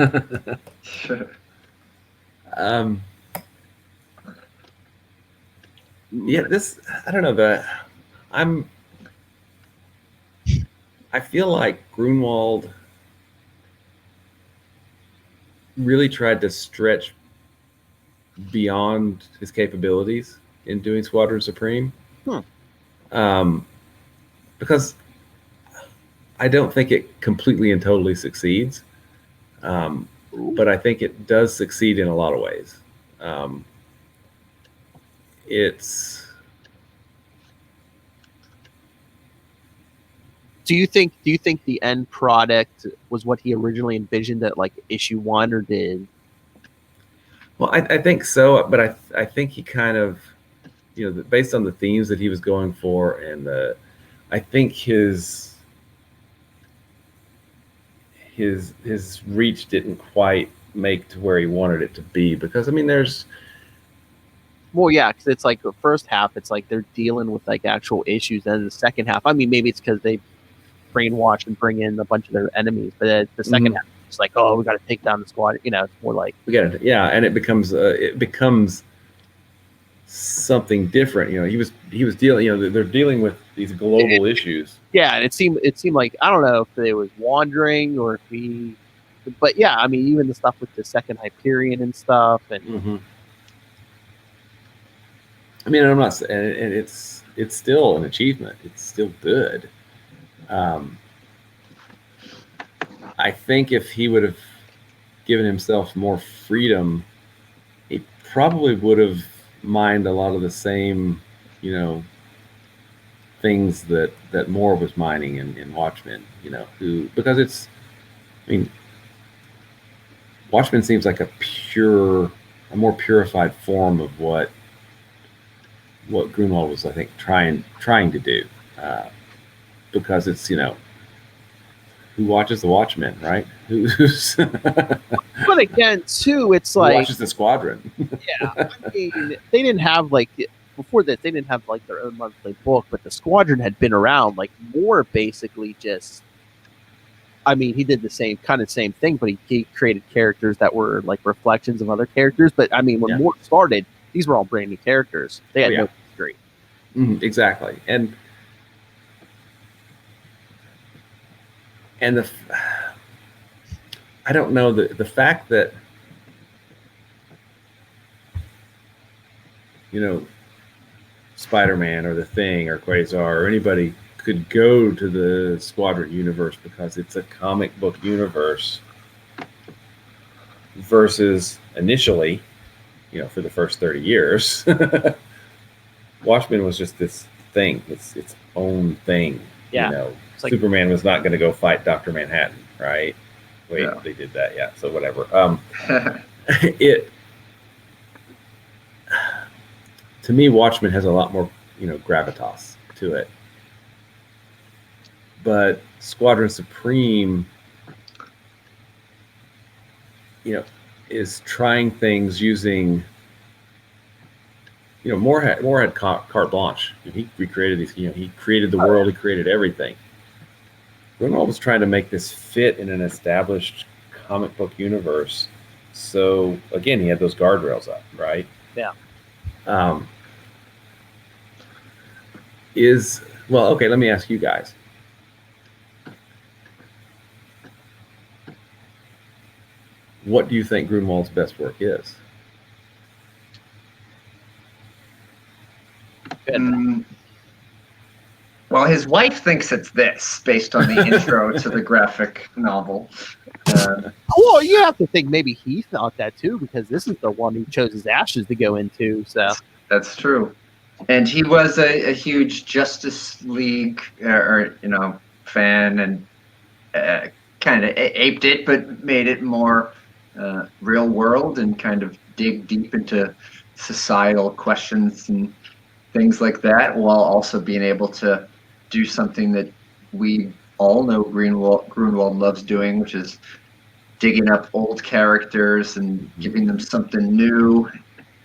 Speaker 8: Yeah, this I don't know I feel like Grunwald really tried to stretch beyond his capabilities in doing Squadron Supreme. Because I don't think it completely and totally succeeds. But I think it does succeed in a lot of ways.
Speaker 7: Do you think the end product was what he originally envisioned at like issue 1, or did?
Speaker 8: Well, I think so, but I think he kind of, based on the themes that he was going for, and I think his reach didn't quite make to where he wanted it to be, because I mean because
Speaker 7: it's like the first half, it's like they're dealing with like actual issues, and the second half, I mean, maybe it's because they brainwash and bring in a bunch of their enemies, but the second half, it's like, oh, we got to take down the squad. It's more like
Speaker 8: we got to, and it becomes something different. He was dealing. They're dealing with these global issues.
Speaker 7: Yeah, and it seemed like, I don't know if it was wandering or if he, but yeah, I mean, even the stuff with the second Hyperion and stuff, and
Speaker 8: I mean, I'm not saying, and it's still an achievement. It's still good. I think if he would have given himself more freedom, he probably would have mined a lot of the same, things that Moore was mining in Watchmen. Because it's, I mean, Watchmen seems like a more purified form of what Grunwald was, I think, trying to do. Because it's, who watches the Watchmen, right? Who's
Speaker 7: but again, too, it's like,
Speaker 8: who watches the Squadron?
Speaker 7: Yeah, I mean, they didn't have before that, they didn't have like their own monthly book, but the Squadron had been around. Like Moore basically just, I mean, he did the same thing, but he created characters that were like reflections of other characters. But I mean, when Moore started, these were all brand new characters. They had no history.
Speaker 8: Exactly. And I don't know, the fact that, Spider-Man or the Thing or Quasar or anybody could go to the Squadron universe because it's a comic book universe versus initially, for the first 30 years, Watchmen was just this thing. It's its own thing.
Speaker 7: Yeah.
Speaker 8: Superman was not going to go fight Dr. Manhattan, right? Wait, they did that. Yeah. So whatever. To me, Watchmen has a lot more, gravitas to it. But Squadron Supreme, is trying things using, Moore had carte blanche. He recreated these, he created the world, he created everything. Grunwald was trying to make this fit in an established comic book universe. So again, he had those guardrails up, right?
Speaker 7: Yeah.
Speaker 8: Okay, let me ask you guys. What do you think Grunwald's best work is?
Speaker 9: Well, his wife thinks it's this, based on the intro to the graphic novel.
Speaker 7: Well, you have to think maybe he thought that too, because this is the one he chose his ashes to go into. So
Speaker 9: that's true. And he was a huge Justice League, fan, and kind of aped it, but made it more real world and kind of dig deep into societal questions and things like that, while also being able to do something that we all know Grunwald loves doing, which is digging up old characters and giving them something new.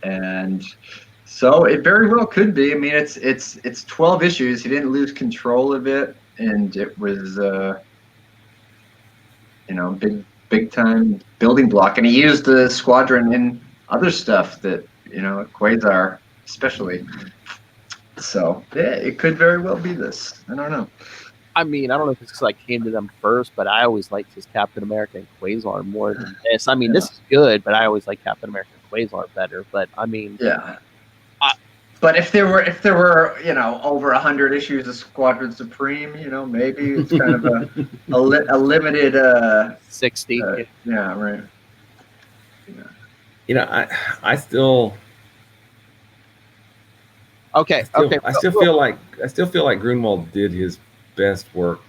Speaker 9: And so it very well could be. I mean, it's 12 issues. He didn't lose control of it, and it was big time building block. And he used the Squadron in other stuff that Quasar especially. So yeah, it could very well be this. I don't know.
Speaker 7: I mean, I don't know if it's because I came to them first, but I always liked his Captain America and Quasar more than this. I mean, this is good, but I always like Captain America and Quasar better. But I mean,
Speaker 9: yeah. But if there were over 100 issues of Squadron Supreme, maybe it's kind of a limited
Speaker 7: 60.
Speaker 9: Yeah, right.
Speaker 8: Yeah. I still.
Speaker 7: Okay.
Speaker 8: I still feel like Grunwald did his best work.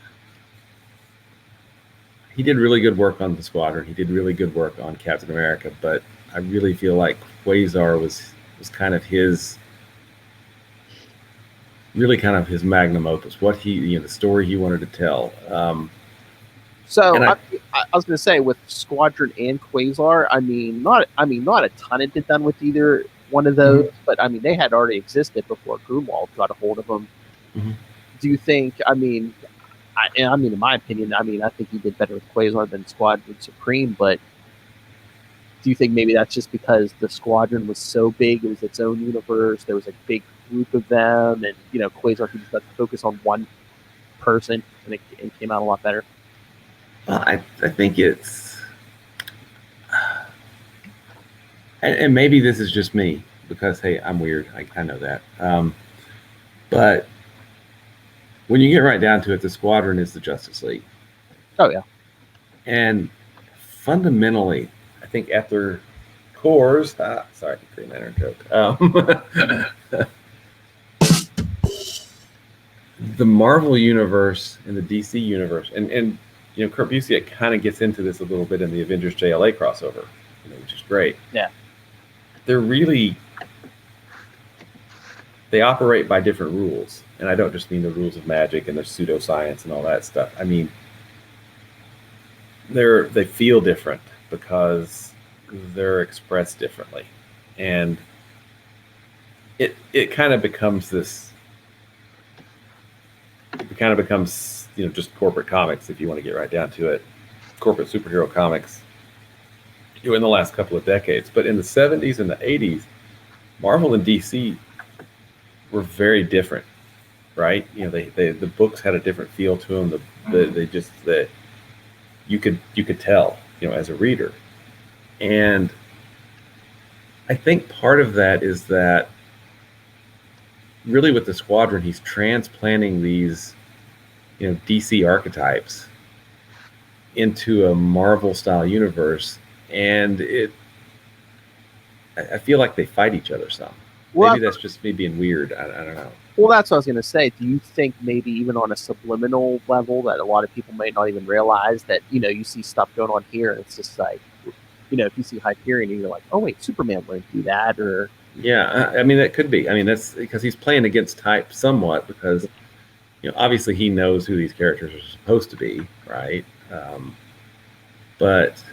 Speaker 8: He did really good work on the Squadron. He did really good work on Captain America, but I really feel like Quasar was kind of his. Really kind of his magnum opus, what he, the story he wanted to tell.
Speaker 7: I was going to say with Squadron and Quasar, not a ton had been done with either one of those, but I mean, they had already existed before Grunwald got a hold of them.
Speaker 8: Mm-hmm.
Speaker 7: Do you think, in my opinion, I think he did better with Quasar than Squadron Supreme, but do you think maybe that's just because the Squadron was so big, it was its own universe, there was a big group of them, and Quasar could just got to focus on one person, and it came out a lot better?
Speaker 8: I think it's, and maybe this is just me because hey, I'm weird. I know that, but when you get right down to it, the Squadron is the Justice League.
Speaker 7: Oh yeah,
Speaker 8: and fundamentally, I think at their cores, sorry, Green Lantern joke. The Marvel universe and the DC universe, and Kurt Busiek kind of gets into this a little bit in the Avengers JLA crossover, which is great.
Speaker 7: Yeah,
Speaker 8: they operate by different rules, and I don't just mean the rules of magic and the pseudoscience and all that stuff. I mean, they feel different because they're expressed differently, and it kind of becomes this. It kind of becomes, just corporate comics, if you want to get right down to it. Corporate superhero comics in the last couple of decades. But in the 70s and the 80s, Marvel and DC were very different, right? You know, the books had a different feel to them. You could tell, you know, as a reader. And I think part of that is that really with the Squadron, he's transplanting these, you know, DC archetypes into a Marvel style universe, and I feel like they fight each other some.
Speaker 7: Well,
Speaker 8: maybe that's just me being weird. I don't know.
Speaker 7: Well, that's what I was going to say. Do you think maybe even on a subliminal level that a lot of people may not even realize that, you know, you see stuff going on here and it's just like, you know, if you see Hyperion, you're like, oh wait, Superman wouldn't do that, or
Speaker 8: yeah, I mean that could be. I mean that's because he's playing against type somewhat because, you know, obviously he knows who these characters are supposed to be, right? But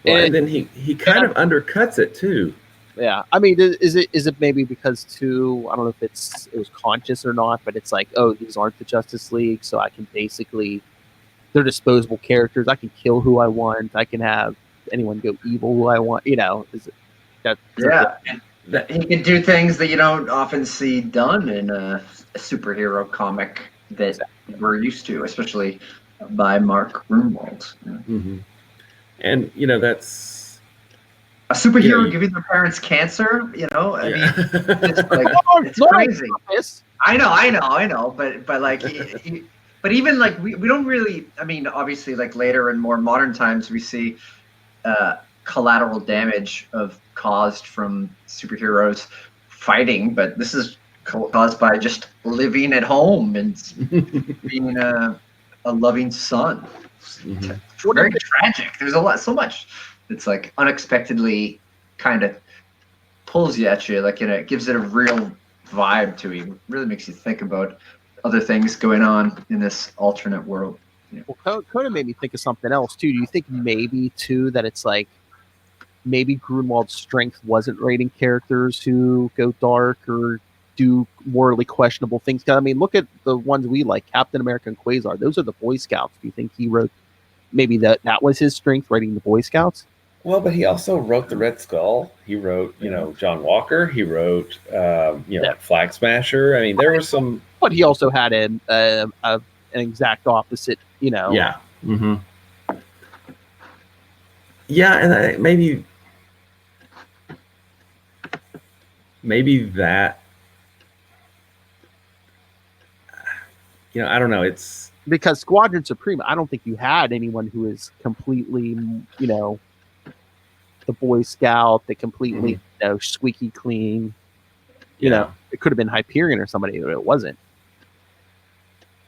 Speaker 8: and then he kind of undercuts it too.
Speaker 7: Yeah, I mean, is it maybe because too? I don't know if it was conscious or not, but it's like, oh, these aren't the Justice League, so I can basically, they're disposable characters. I can kill who I want. I can have anyone go evil who I want. You know,
Speaker 9: he can do things that you don't often see done in a superhero comic that we're used to, especially by Mark Grunwald.
Speaker 8: Mm-hmm. And you know, that's
Speaker 9: a superhero giving their parents cancer. You know, I mean, it's like it's crazy. I know, but like, but even like we don't really. I mean, obviously, like later in more modern times, we see collateral damage caused from superheroes fighting, but this is caused by just living at home and being a loving son. Mm-hmm. Very tragic. There's so much that's like unexpectedly kind of pulls you at you, like, you know, it gives it a real vibe to you. It really makes you think about other things going on in this alternate world. Yeah.
Speaker 7: Well, Conan made me think of something else too. Do you think maybe too that it's like maybe Grunwald's strength wasn't writing characters who go dark or do morally questionable things? I mean, look at the ones we like, Captain America and Quasar. Those are the Boy Scouts. Do you think he wrote maybe that was his strength, writing the Boy Scouts?
Speaker 8: Well, but he also wrote the Red Skull. He wrote, you know, John Walker. He wrote, like Flag Smasher. I mean, there was some. But
Speaker 7: he also had an exact opposite, you know.
Speaker 8: Yeah. Mm-hmm. Yeah, and maybe that. You know, I don't know. It's
Speaker 7: because Squadron Supreme, I don't think you had anyone who is completely, you know, the Boy Scout, that completely, you know, squeaky clean. You know, it could have been Hyperion or somebody, but it wasn't.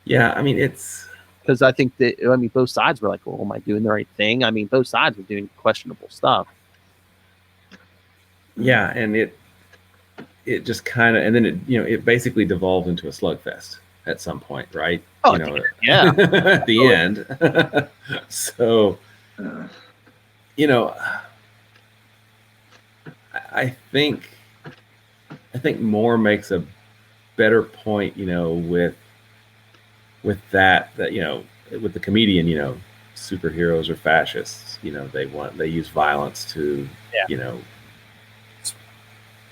Speaker 8: Yeah, I mean, it's
Speaker 7: because I think that, I mean, both sides were like, well, am I doing the right thing? I mean, both sides were doing questionable stuff.
Speaker 8: Yeah, and it just kind of, and then it, you know, it basically devolved into a slugfest at some point, right?
Speaker 7: Oh,
Speaker 8: you know,
Speaker 7: yeah.
Speaker 8: At the end. So, you know, I think Moore makes a better point, you know, with that, you know, with the comedian, you know, superheroes are fascists, you know, they use violence to, you know,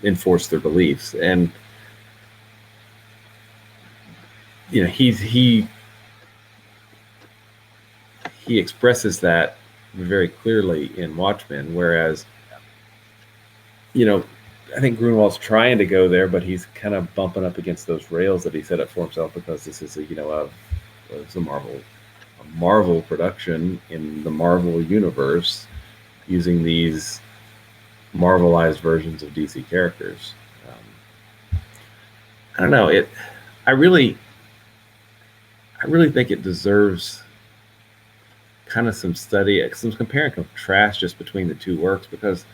Speaker 8: enforce their beliefs. And, you know, he expresses that very clearly in Watchmen, whereas, you know, I think Grunwald's trying to go there, but he's kind of bumping up against those rails that he set up for himself, because this is it's a Marvel production in the Marvel universe, using these Marvelized versions of DC characters. I don't know. I really think it deserves kind of some study, some compare and contrast just between the two works, because,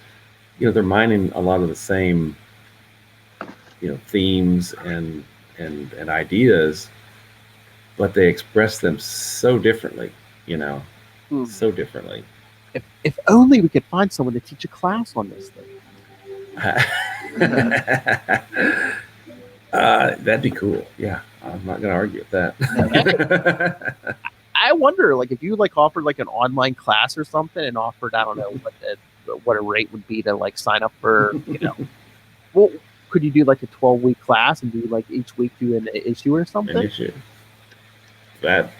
Speaker 8: you know, they're mining a lot of the same, you know, themes and ideas, but they express them so differently, you know, so differently.
Speaker 7: If only we could find someone to teach a class on this thing.
Speaker 8: That'd be cool. Yeah, I'm not going to argue with that.
Speaker 7: I wonder, like, if you like offered like an online class or something, and offered, I don't know what a rate would be to like sign up for, you know, Well, could you do like a 12-week class and do like each week do an issue or something?
Speaker 8: An issue. That.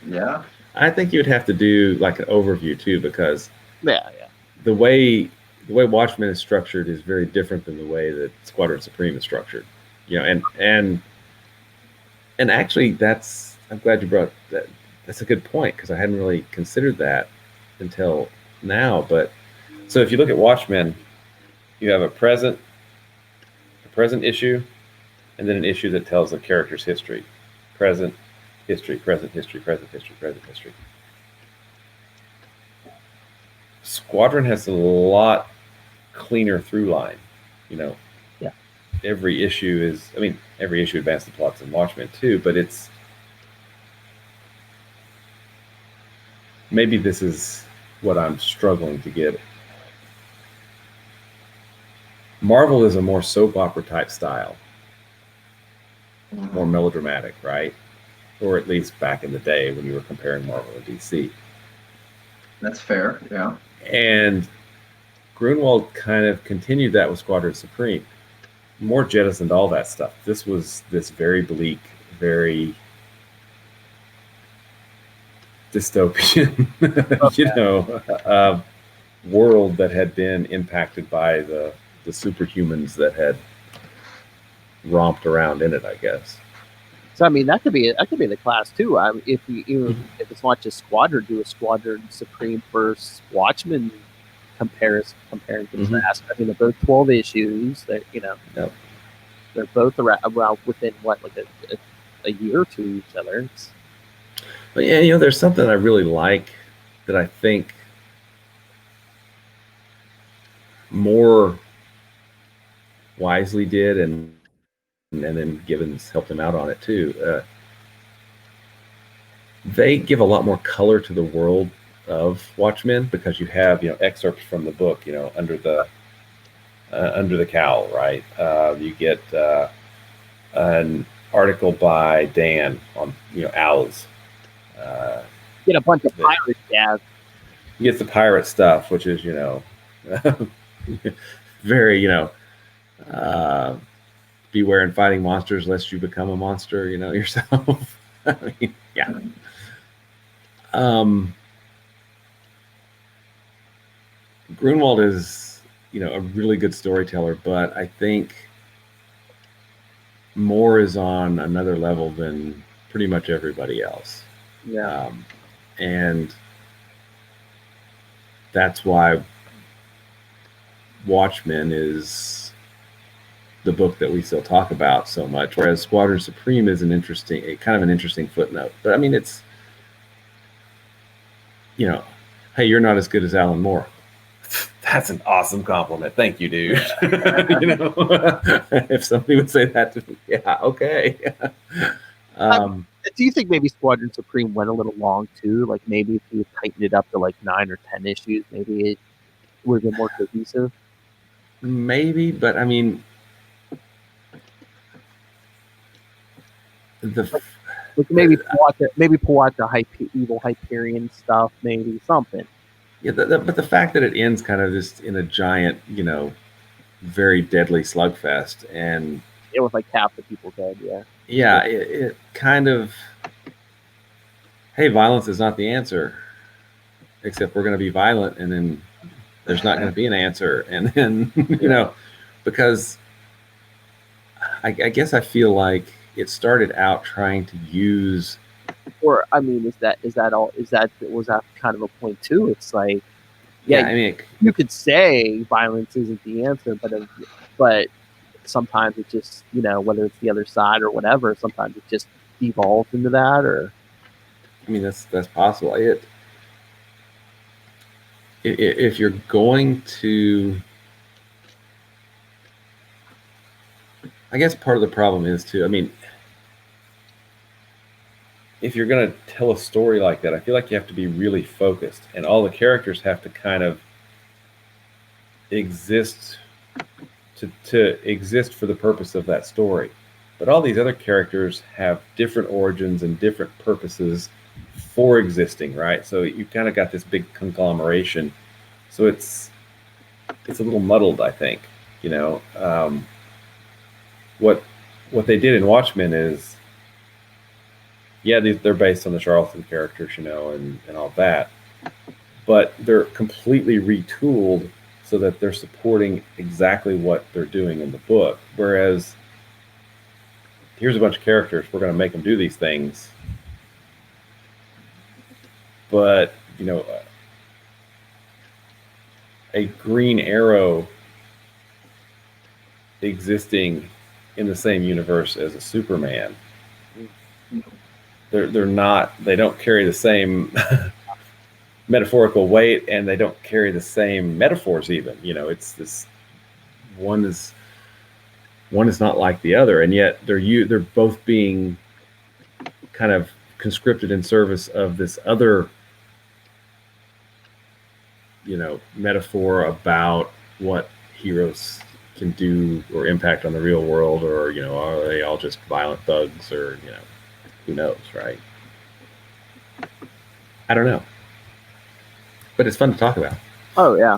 Speaker 9: Yeah.
Speaker 8: I think you'd have to do like an overview too, because
Speaker 7: yeah.
Speaker 8: The way Watchmen is structured is very different than the way that Squadron Supreme is structured. You know, and actually I'm glad you brought that. That's a good point, because I hadn't really considered that until now. But so if you look at Watchmen, you have a present issue, and then an issue that tells the character's history. Present history, present history, present history, present history. Squadron has a lot cleaner through line. You know, every issue advances the plots in Watchmen too, but it's maybe this is what I'm struggling to get. Marvel is a more soap opera type style, more melodramatic, right? Or at least back in the day when you were comparing Marvel and DC.
Speaker 9: That's fair, yeah.
Speaker 8: And Grunwald kind of continued that with Squadron Supreme. More jettisoned all that stuff. This was this very bleak, very dystopian, world that had been impacted by the superhumans that had romped around in it, I guess.
Speaker 7: So I mean, that could be the class too. If it's not just Squadron, do a Squadron Supreme versus Watchmen comparing contrast. I mean, they're both 12 issues. That they're both around within what, like a year or two each other.
Speaker 8: But yeah, there's something I really like that I think more wisely did, and then Gibbons helped him out on it too. They give a lot more color to the world of Watchmen, because you have excerpts from the book, under the cowl, right? You get an article by Dan on owls.
Speaker 7: Get a bunch of pirate jazz.
Speaker 8: You get the pirate stuff, which is very beware in fighting monsters lest you become a monster, yourself. I mean, yeah. Grunwald is, a really good storyteller, but I think Moore is on another level than pretty much everybody else.
Speaker 7: Yeah.
Speaker 8: And that's why Watchmen is the book that we still talk about so much, whereas Squadron Supreme is an interesting footnote. But I mean, it's, hey, you're not as good as Alan Moore. That's an awesome compliment. Thank you, dude. If somebody would say that to me, yeah, okay.
Speaker 7: Do you think maybe Squadron Supreme went a little long too? Like maybe if you tightened it up to like 9 or 10 issues, maybe it would have been more cohesive.
Speaker 8: Maybe, but I mean,
Speaker 7: maybe pull out the evil Hyperion stuff, maybe something.
Speaker 8: Yeah, but the fact that it ends kind of just in a giant, very deadly slugfest, and
Speaker 7: it was like half the people dead. Yeah.
Speaker 8: Yeah, it kind of, hey, violence is not the answer, except we're going to be violent, and then there's not going to be an answer, and then because I guess I feel like it started out trying to use.
Speaker 7: Or I mean, was that kind of a point too? It's like, yeah,
Speaker 8: I mean,
Speaker 7: you could say violence isn't the answer, but sometimes it just, whether it's the other side or whatever, sometimes it just devolves into that. Or
Speaker 8: I mean, that's possible. If you're going to, I guess part of the problem is too, I mean, if you're going to tell a story like that, I feel like you have to be really focused, and all the characters have to kind of exist to exist for the purpose of that story. But all these other characters have different origins and different purposes for existing, right? So you kind of got this big conglomeration. So it's a little muddled, I think, what they did in Watchmen is, yeah, they're based on the Charlton characters, and all that, but they're completely retooled so that they're supporting exactly what they're doing in the book. Whereas, here's a bunch of characters, we're going to make them do these things, but a Green Arrow existing in the same universe as a Superman, they're not, they don't carry the same metaphorical weight, and they don't carry the same metaphors even. It's this one is not like the other, and yet they're both being kind of conscripted in service of this other metaphor about what heroes can do or impact on the real world, or are they all just violent thugs, or who knows, right? I don't know, but it's fun to talk about.
Speaker 7: Oh yeah.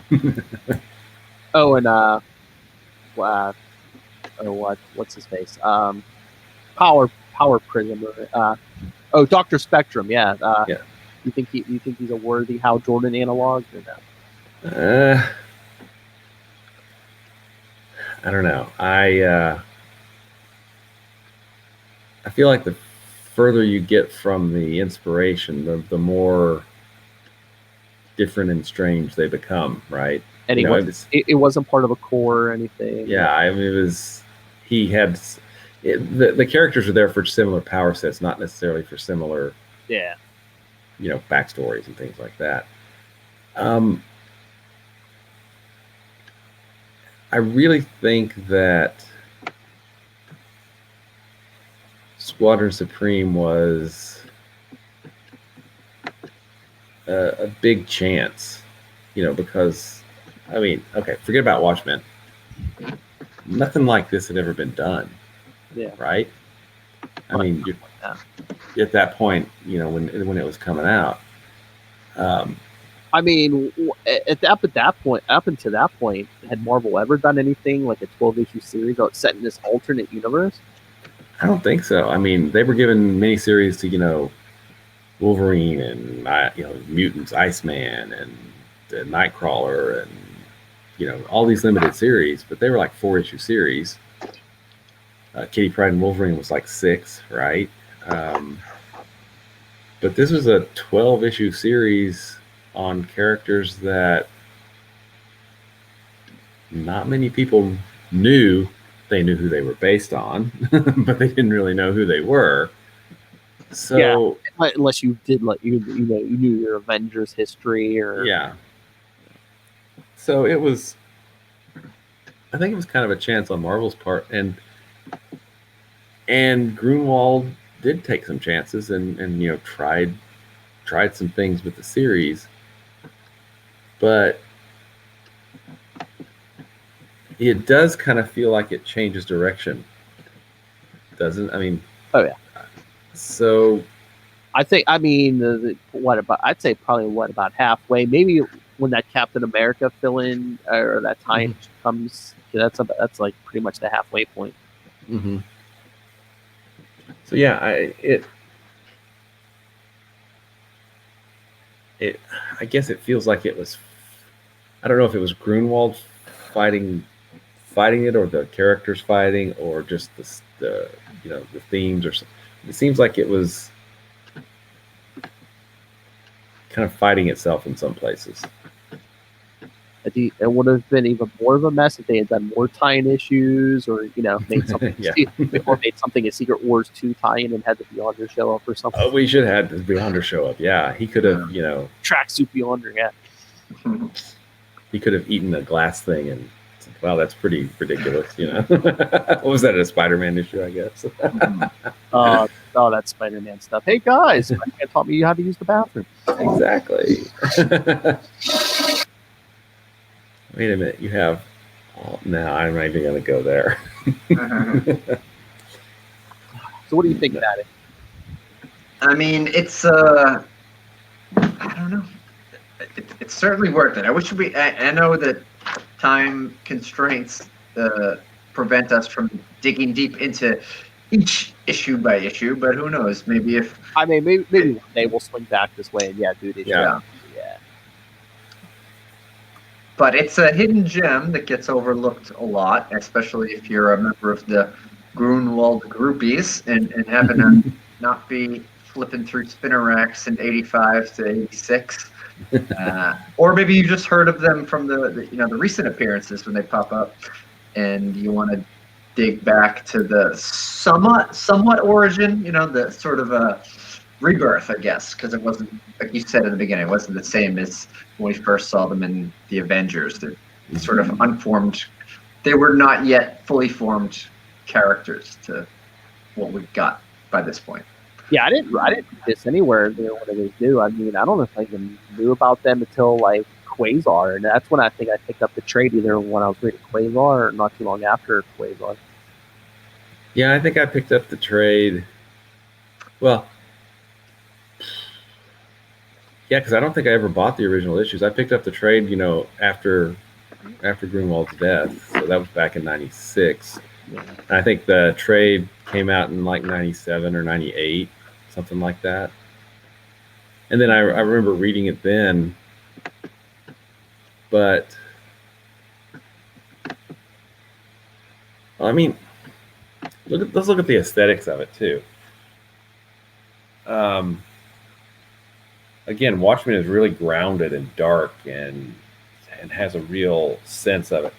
Speaker 7: Oh, and what's his face? Power Prism. Dr. Spectrum. Yeah.
Speaker 8: Yeah.
Speaker 7: You think he's a worthy Hal Jordan analog or no?
Speaker 8: I don't know. I feel like the further you get from the inspiration, the more different and strange they become, right?
Speaker 7: And it wasn't part of a core or anything.
Speaker 8: Yeah, I mean, the characters are there for similar power sets, not necessarily for similar, backstories and things like that. I really think that Squadron Supreme was a big chance, because, I mean, okay, forget about Watchmen. Nothing like this had ever been done.
Speaker 7: Yeah.
Speaker 8: Right? I mean, at that point, when it was coming out.
Speaker 7: I mean, up until that point, had Marvel ever done anything like a 12-issue series set in this alternate universe?
Speaker 8: I don't think so. I mean, they were given miniseries to, Wolverine and, Mutants, Iceman, and Nightcrawler, and, all these limited series, but they were like 4-issue series. Kitty Pryde and Wolverine was like 6, right? But this was a 12-issue series on characters that not many people knew. They knew who they were based on, but they didn't really know who they were. So,
Speaker 7: yeah, unless you did, you knew your Avengers history, or
Speaker 8: So I think it was kind of a chance on Marvel's part, and Grunwald did take some chances and tried some things with the series, but it does kind of feel like it changes direction, doesn't? I mean,
Speaker 7: oh yeah.
Speaker 8: So
Speaker 7: I think, I'd say probably about halfway, maybe when that Captain America fill-in or that tie-in comes. That's like pretty much the halfway point.
Speaker 8: Mm-hmm. So yeah, I guess it feels like it was. I don't know if it was Grunwald fighting it, or the characters fighting, or just the themes, or something. It seems like it was kind of fighting itself in some places.
Speaker 7: It would have been even more of a mess if they had done more tie-in issues, or made something or made something a Secret Wars 2 tie-in and had the Beyonder show up or something.
Speaker 8: Oh, we should have had the Beyonder show up. Yeah, he could have,
Speaker 7: tracksuit Beyonder. Yeah,
Speaker 8: he could have eaten a glass thing, and wow, that's pretty ridiculous. What was that, a Spider-Man issue? I guess.
Speaker 7: That's Spider-Man stuff. Hey guys, Spider-Man taught me how to use the bathroom.
Speaker 8: Exactly. Wait a minute, you have. No, I'm not even going to go there.
Speaker 7: So, what do you think about it?
Speaker 9: I mean, it's I don't know. It's certainly worth it. I wish I know that time constraints prevent us from digging deep into each issue by issue. But who knows? Maybe
Speaker 7: maybe one day we'll swing back this way and do this.
Speaker 9: Yeah. But it's a hidden gem that gets overlooked a lot, especially if you're a member of the Grunwald groupies and happen to not be flipping through spinner racks in 85 to 86. Or maybe you just heard of them from the recent appearances when they pop up, and you want to dig back to the somewhat origin, the sort of a rebirth, I guess, because it wasn't, like you said in the beginning, it wasn't the same as when we first saw them in the Avengers. They're sort of unformed. They were not yet fully formed characters to what we've got by this point.
Speaker 7: Yeah, I didn't read this anywhere. What do they do? I mean, I don't know if I even knew about them until like Quasar, and that's when I think I picked up the trade, either when I was reading Quasar or not too long after Quasar.
Speaker 8: Yeah, I think I picked up the trade. Well, yeah, because I don't think I ever bought the original issues. I picked up the trade, after Grunwald's death. So that was back in '96. Yeah. And I think the trade came out in like '97 or '98, something like that. And then I remember reading it then. But, I mean, let's look at the aesthetics of it too. Again, Watchmen is really grounded and dark and has a real sense of it.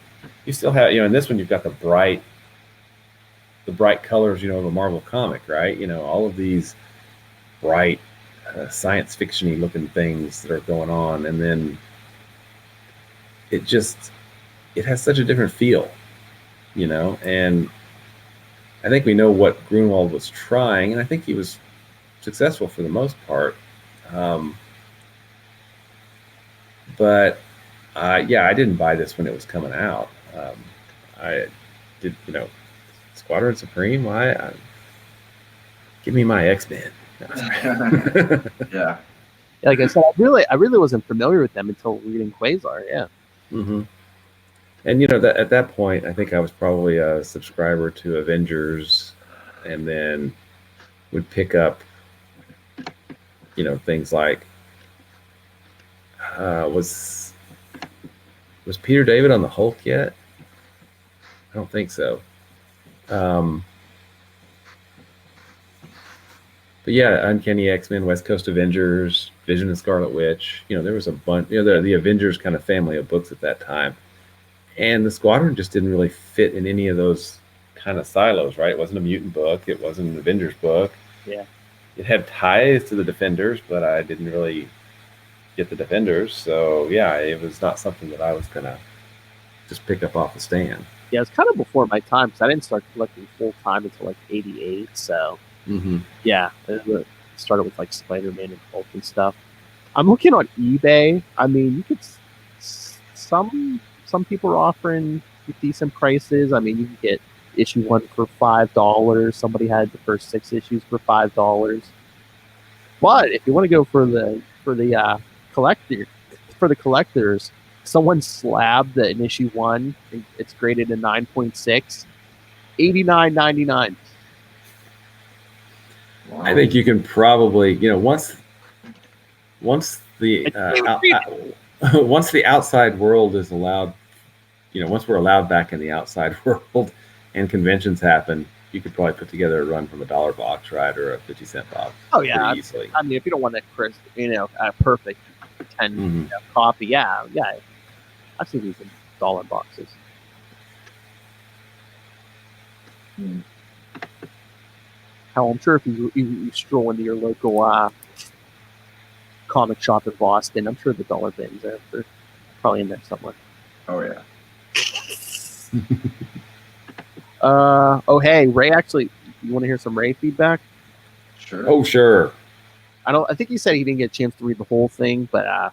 Speaker 8: You still have, in this one you've got the bright colors, of a Marvel comic, right? All of these bright science fiction-y looking things that are going on, and then it has such a different feel, and I think we know what Grunwald was trying, and I think he was successful for the most part. But I didn't buy this when it was coming out. I did, Squadron Supreme. Why? Give me my X-Men.
Speaker 9: Yeah.
Speaker 7: Like I said, I really wasn't familiar with them until reading Quasar. Yeah.
Speaker 8: Mm-hmm. And at that point, I think I was probably a subscriber to Avengers, and then would pick up, things like was Peter David on the Hulk yet? I don't think so. But yeah, Uncanny X-Men, West Coast Avengers, Vision and Scarlet Witch. There was a bunch. The Avengers kind of family of books at that time, and the Squadron just didn't really fit in any of those kind of silos, right? It wasn't a mutant book. It wasn't an Avengers book.
Speaker 7: Yeah.
Speaker 8: It had ties to the Defenders, but I didn't really get the Defenders. So, yeah, it was not something that I was going to just pick up off the stand.
Speaker 7: Yeah, it's kind of before my time because I didn't start collecting full-time until like 88. So, yeah, it started with like Spider-Man and Hulk and stuff. I'm looking on eBay. I mean, you could some people are offering decent prices. I mean, you can get issue 1 for $5. Somebody had the first 6 issues for $5. But if you want to go for the collectors, someone slabbed in issue 1. It's graded a 9.6, $89.99.
Speaker 9: Wow.
Speaker 8: I think you can probably, once the once the outside world is allowed, once we're allowed back in the outside world and conventions happen, you could probably put together a run from a $1 box, right, or a 50-cent box.
Speaker 7: Oh yeah,
Speaker 8: easily.
Speaker 7: I mean, if you don't want that, a perfect 10 copy, yeah, I've seen these in $1 boxes. Hell, I'm sure if you stroll into your local comic shop in Boston, I'm sure the dollar bins are probably in there somewhere.
Speaker 9: Oh yeah.
Speaker 7: Hey, Ray, actually, you want to hear some Ray feedback?
Speaker 9: Sure.
Speaker 8: Oh, sure.
Speaker 7: I think he said he didn't get a chance to read the whole thing, but I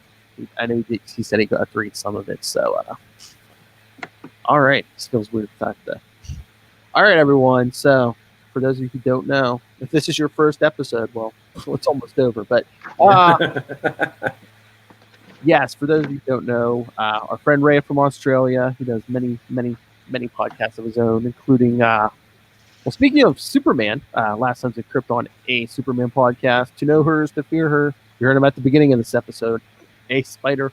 Speaker 7: know he said he got to read some of it. So, all right. This feels weird to talk though. All right, everyone. So, for those of you who don't know, if this is your first episode, well, it's almost over. But yes, for those of you who don't know, our friend Ray from Australia, who does many many podcasts of his own, including, well, speaking of Superman, Last Sons of Krypton, a Superman podcast. To know her is to fear her. You heard him at the beginning of this episode. A Spider.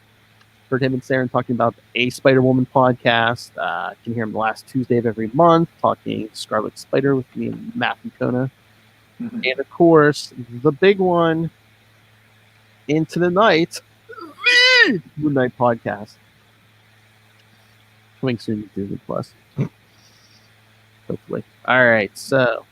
Speaker 7: Heard him and Saren talking about a Spider-Woman podcast. You can hear him the last Tuesday of every month, talking Scarlet Spider with me and Matthew Kona.
Speaker 9: Mhm.
Speaker 7: And of course, the big one, Into the Night, the Moon Knight podcast. Coming soon to Disney Plus. Hopefully. All right, so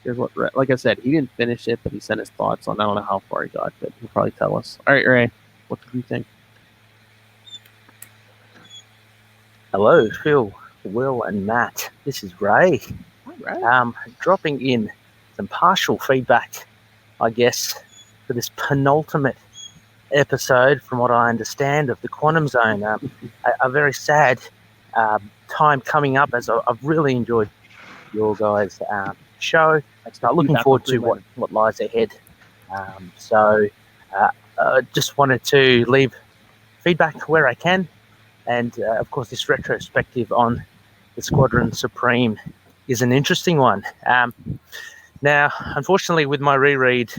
Speaker 7: here's what, like I said, he didn't finish it, but he sent his thoughts on. I don't know how far he got, but he'll probably tell us. All right, Ray, what did you think?
Speaker 1: Hello, Phil, Will, and Matt. This is Ray.
Speaker 7: All right.
Speaker 1: Dropping in some partial feedback, I guess, for this penultimate episode, from what I understand, of the Quantum Zone. A very sad time coming up, as I've really enjoyed your guys' show. Looking forward to what lies ahead. So just wanted to leave feedback where I can. And, of course, this retrospective on the Squadron Supreme is an interesting one. Now, unfortunately, with my reread,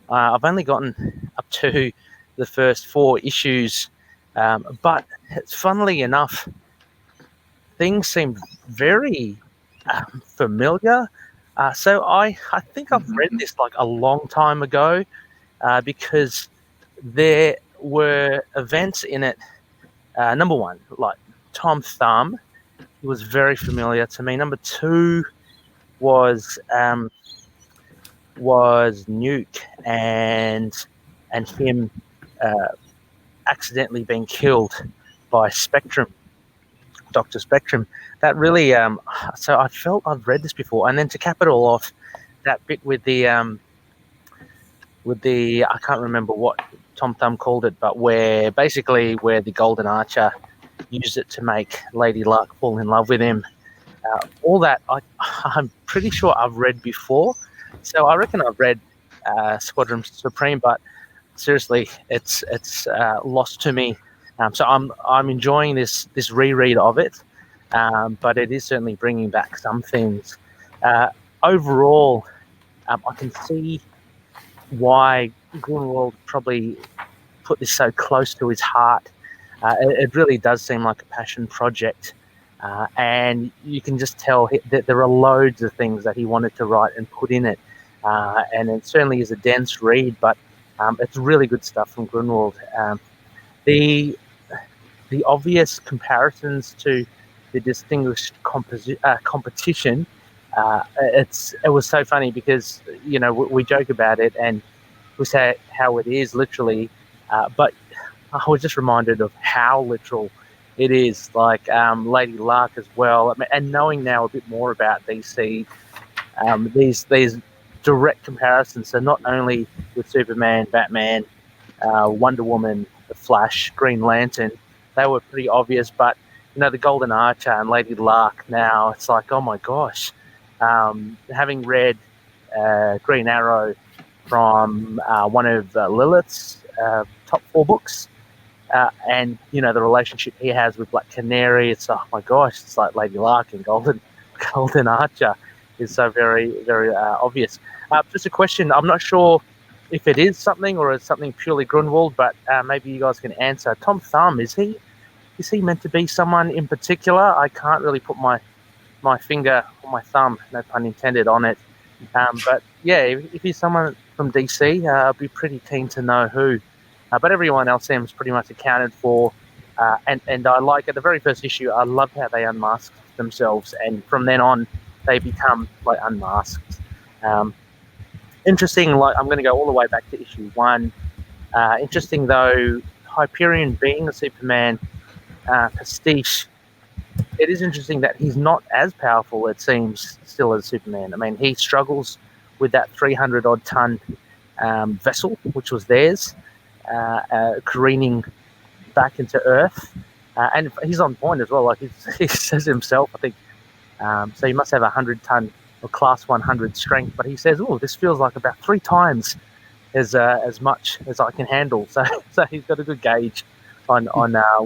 Speaker 1: I've only gotten up to the first 4 issues. But funnily enough, things seem very familiar. So I think I've read this like a long time ago, because there were events in it. Number one, like Tom Thumb, he was very familiar to me. Number 2 was Nuke and him accidentally being killed by Spectrum, Dr. Spectrum. That really so I felt I've read this before. And then to cap it all off, that bit with the I can't remember what Tom Thumb called it, but where the Golden Archer used it to make Lady Luck fall in love with him. All that I'm pretty sure I've read before. So I reckon I've read Squadron Supreme, but seriously, it's lost to me. So I'm enjoying this reread of it, but it is certainly bringing back some things. Overall, I can see why Grunwald probably put this so close to his heart. It really does seem like a passion project, and you can just tell that there are loads of things that he wanted to write and put in it, and it certainly is a dense read, but it's really good stuff from Grunwald. The obvious comparisons to the distinguished competition, it was so funny because, you know, we joke about it and we say how it is literally, but I was just reminded of how literal it is, like Lady Luck as well. I mean, and knowing now a bit more about DC, these direct comparisons, so not only with Superman, Batman, Wonder Woman, The Flash, Green Lantern, they were pretty obvious, but, you know, the Golden Archer and Lady Luck, now it's like, oh my gosh. Having read Green Arrow from one of Lilith's top 4 books, and, you know, the relationship he has with Black Canary, it's, oh my gosh, it's like Lady Luck and Golden Archer is so very, very obvious. Just a question, I'm not sure if it is something or it's something purely Grunwald, but maybe you guys can answer. Tom Thumb, is he meant to be someone in particular? I can't really put my finger or my thumb, no pun intended, on it. But yeah, if he's someone from DC, I'll be pretty keen to know who. But everyone else seems pretty much accounted for. And I like, at the very first issue, I love how they unmask themselves, and from then on, they become like unmasked. Interesting, like I'm going to go all the way back to issue 1. Interesting though, Hyperion being a Superman pastiche, it is interesting that he's not as powerful, it seems, still as Superman. I mean, he struggles with that 300-odd ton vessel, which was theirs, careening back into Earth. And he's on point as well. Like he says himself, I think. So he must have 100-ton or class 100 strength. But he says, "Oh, this feels like about 3 times as much as I can handle." So he's got a good gauge on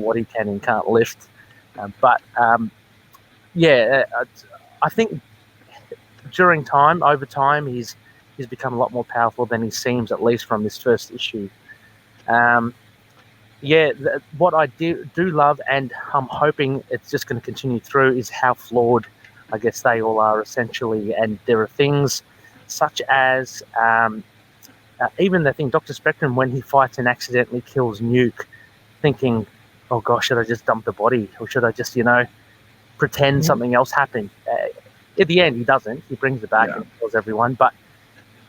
Speaker 1: what he can and can't lift. But yeah, I think over time, he's become a lot more powerful than he seems, at least from this first issue. What I do love, and I'm hoping it's just going to continue through, is how flawed, I guess, they all are essentially. And there are things such as even the thing, Dr. Spectrum, when he fights and accidentally kills Nuke, thinking, oh gosh, should I just dump the body, or should I just, pretend something else happened? At the end, he doesn't. He brings it back and kills everyone. But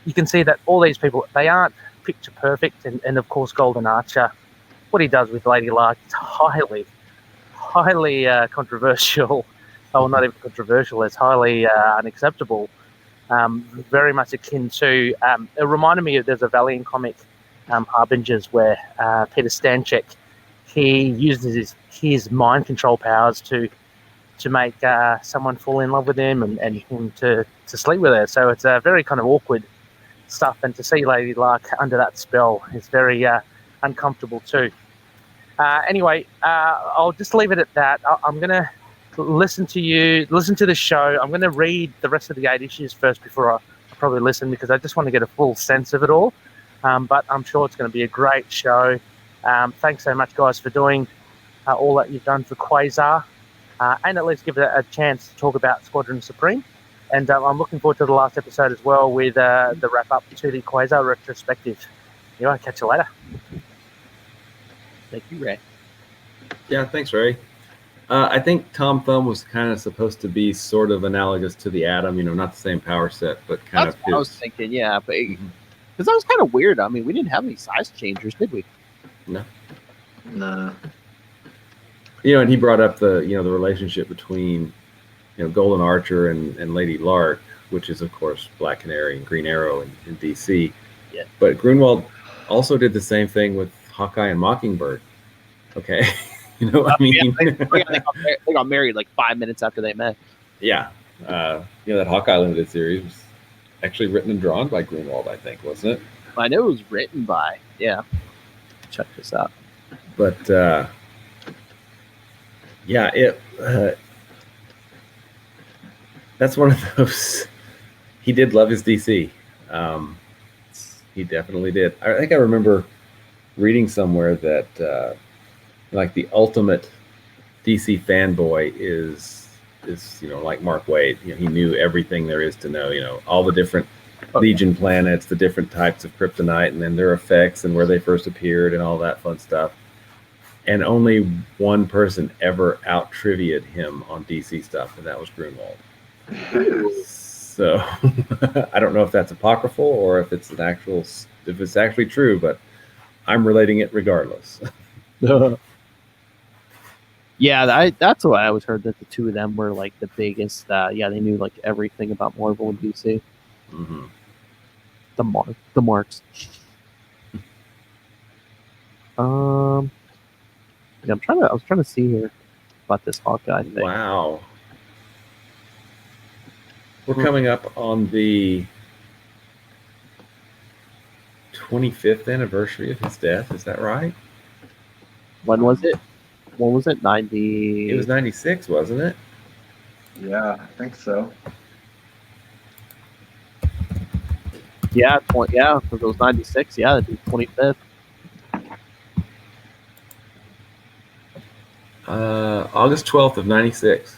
Speaker 1: you can see that all these people, they aren't picture perfect. And of course, Golden Archer, what he does with Lady Lark is highly controversial. Oh, not even controversial. It's highly unacceptable. Very much akin to. It reminded me of, there's a Valiant comic, Harbingers, where Peter Stanchek, he uses his mind control powers to make someone fall in love with him and him to sleep with her. So it's a very kind of awkward stuff, and to see Lady Lark under that spell is very uncomfortable too. Anyway, I'll just leave it at that. I'm going to listen to the show. I'm going to read the rest of the 8 issues first before I probably listen, because I just want to get a full sense of it all. But I'm sure it's going to be a great show. Thanks so much, guys, for doing all that you've done for Quasar, and at least give it a chance to talk about Squadron Supreme. And I'm looking forward to the last episode as well, with the wrap-up to the Quasar retrospective. Anyway, catch you later.
Speaker 7: Thank you, Ray.
Speaker 8: Yeah, thanks, Ray. I think Tom Thumb was kind of supposed to be sort of analogous to the Atom, not the same power set, but kind
Speaker 7: That's
Speaker 8: of.
Speaker 7: what I was thinking, yeah, but because that was kind of weird. I mean, we didn't have any size changers, did we?
Speaker 8: No.
Speaker 9: Nah.
Speaker 8: And he brought up the the relationship between Golden Archer and Lady Lark, which is of course Black Canary and Green Arrow in DC.
Speaker 7: Yeah.
Speaker 8: But Grunwald also did the same thing with Hawkeye and Mockingbird. Okay. I mean,
Speaker 7: they got married like 5 minutes after they met.
Speaker 8: Yeah. That Hawkeye limited series was actually written and drawn by Grunwald, I think, wasn't it?
Speaker 7: I know it was written by. Yeah. Check this out.
Speaker 8: But that's one of those. He did love his DC. He definitely did. I think I remember reading somewhere that like the ultimate DC fanboy is like Mark Waid. He knew everything there is to know. All the different Legion planets, the different types of kryptonite, and then their effects and where they first appeared and all that fun stuff. And only one person ever out-trivia'd him on DC stuff, and that was Grunwald. So I don't know if that's apocryphal or if it's actually true, but I'm relating it regardless.
Speaker 7: Yeah, that's what I always heard, that the two of them were like the biggest. They knew like everything about Marvel and DC.
Speaker 8: Mm-hmm.
Speaker 7: The marks. I was trying to see here about this Hawkeye thing.
Speaker 8: Wow. We're coming up on the 25th anniversary of his death. Is that right?
Speaker 7: When was it? 90?
Speaker 8: It was 96, wasn't it?
Speaker 9: Yeah, I think so.
Speaker 7: Yeah, because it was 96. Yeah, the 25th.
Speaker 8: August 12th of 96.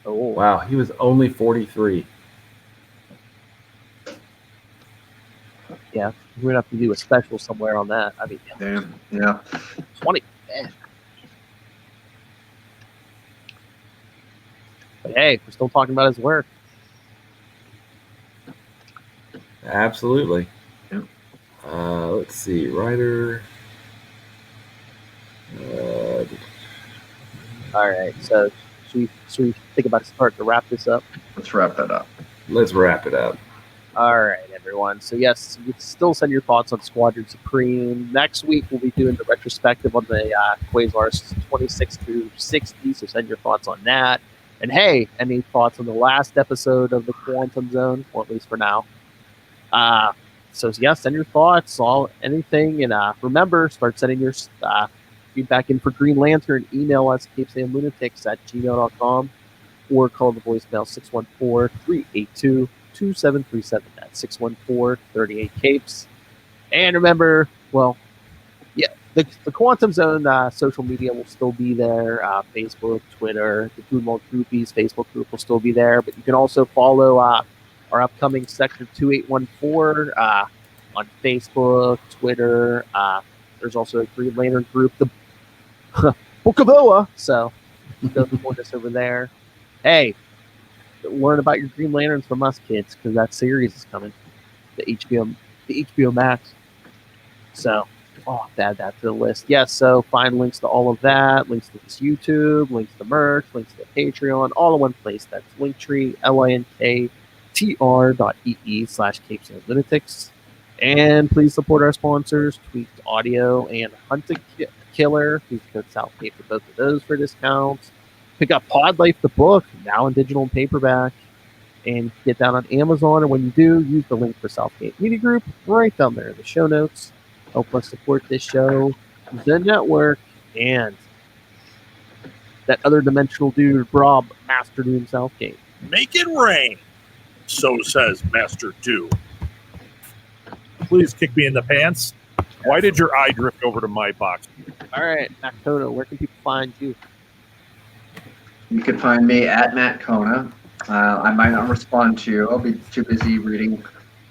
Speaker 7: Oh.
Speaker 8: Wow, he was only 43.
Speaker 7: Yeah, we're going to have to do a special somewhere on that. I mean,
Speaker 9: damn, yeah.
Speaker 7: 25th. But hey, we're still talking about his work.
Speaker 8: Absolutely.
Speaker 9: Yep.
Speaker 8: Let's see, writer.
Speaker 7: All right, so should we think about starting to wrap this up?
Speaker 9: Let's wrap that up.
Speaker 8: Let's wrap it up.
Speaker 7: All right, everyone. So yes, you can still send your thoughts on Squadron Supreme. Next week we'll be doing the retrospective on the Quasars 26 through 60. So send your thoughts on that. And hey, any thoughts on the last episode of the Quantum Zone, or at least for now? So yeah, send your thoughts, anything, and remember, start sending your feedback in for Green Lantern. Email us capesandlunatics@gmail.com. or call the voicemail 614-382-2737. That's 614-38-CAPES. And remember, well, yeah, the Quantum Zone social media will still be there. Facebook, Twitter, the Foodmall Groupies Facebook group will still be there. But you can also follow our upcoming Sector 2814 on Facebook, Twitter. There's also a Green Lantern group, the Bookavoa. So go support us over there. Hey, learn about your Green Lanterns from us, kids, because that series is coming. The HBO Max. So I'll add that to the list. Yes, so find links to all of that, links to this YouTube, links to merch, links to Patreon, all in one place. That's Linktree, linktr.ee/capesandlunatics. And please support our sponsors, Tweaked Audio and Hunt a Killer. Please go to South Cape for both of those for discounts. Pick up Pod Life, the book, now in digital and paperback. And get that on Amazon. And when you do, use the link for Southgate Media Group right down there in the show notes. Help us support this show, the network, and that other dimensional dude, Rob, Master Doom Southgate.
Speaker 10: Make it rain, so says Master Doom. Please kick me in the pants. Why did your eye drift over to my box?
Speaker 7: All right, Matt Kona, where can people find you?
Speaker 9: You can find me at Matt Kona. I might not respond to you. I'll be too busy reading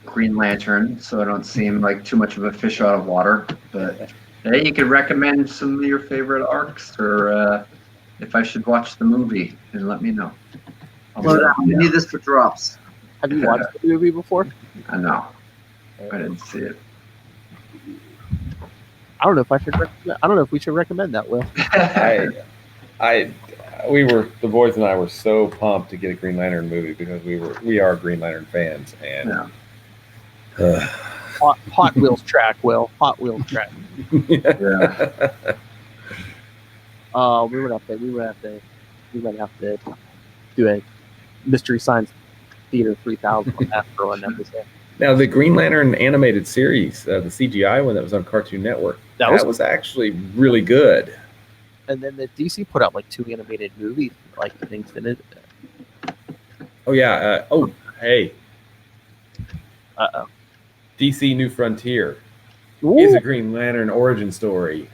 Speaker 9: Green Lantern, so I don't seem like too much of a fish out of water. But hey, you could recommend some of your favorite arcs, or if I should watch the movie, and let me know.
Speaker 6: We need this for drops.
Speaker 7: Have you watched the movie before?
Speaker 9: No, I didn't see it.
Speaker 7: I don't know if I should. I don't know if we should recommend that, Will.
Speaker 8: The boys and I were so pumped to get a Green Lantern movie because we are Green Lantern fans, and
Speaker 7: Hot Wheels track, Will. Hot Wheels track.
Speaker 9: Yeah.
Speaker 7: We would have to do a Mystery Science Theater 3000 on that for one episode.
Speaker 8: Now, the Green Lantern animated series, the CGI one that was on Cartoon Network, that was actually really good.
Speaker 7: And then the DC put out like 2 animated movies, like things in it.
Speaker 8: Oh yeah. Hey.
Speaker 7: Uh-oh.
Speaker 8: DC New Frontier is a Green Lantern origin story,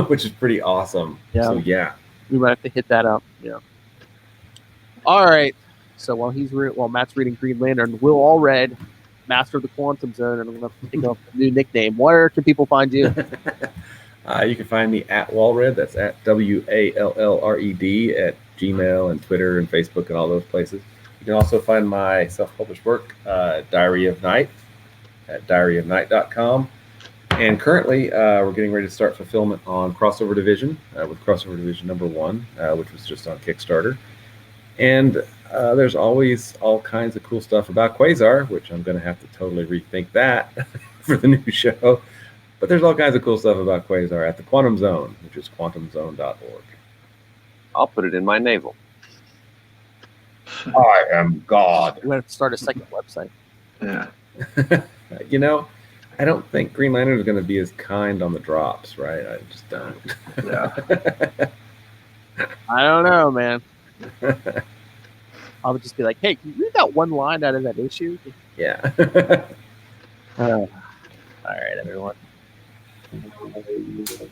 Speaker 8: which is pretty awesome.
Speaker 7: Yeah.
Speaker 8: So yeah,
Speaker 7: we might have to hit that up. Yeah. All right. So while Matt's reading Green Lantern, Will Allred, Master of the Quantum Zone, and I'm going to think of a new nickname. Where can people find you?
Speaker 8: You can find me at Wallred. That's at WALLRED at Gmail and Twitter and Facebook and all those places. You can also find my self-published work, Diary of Night, at diaryofnight.com. And currently, we're getting ready to start fulfillment on Crossover Division with Crossover Division #1, which was just on Kickstarter. And there's always all kinds of cool stuff about Quasar, which I'm going to have to totally rethink that for the new show. But there's all kinds of cool stuff about Quasar at the Quantum Zone, which is quantumzone.org.
Speaker 5: I'll put it in my navel.
Speaker 8: I am God.
Speaker 7: We're going to start a second website.
Speaker 9: Yeah.
Speaker 8: I don't think Green Lantern is going to be as kind on the drops, right? I just don't.
Speaker 9: Yeah.
Speaker 7: I don't know, man. I would just be like, hey, can you read that one line out of that issue?
Speaker 8: Yeah.
Speaker 7: All right, everyone.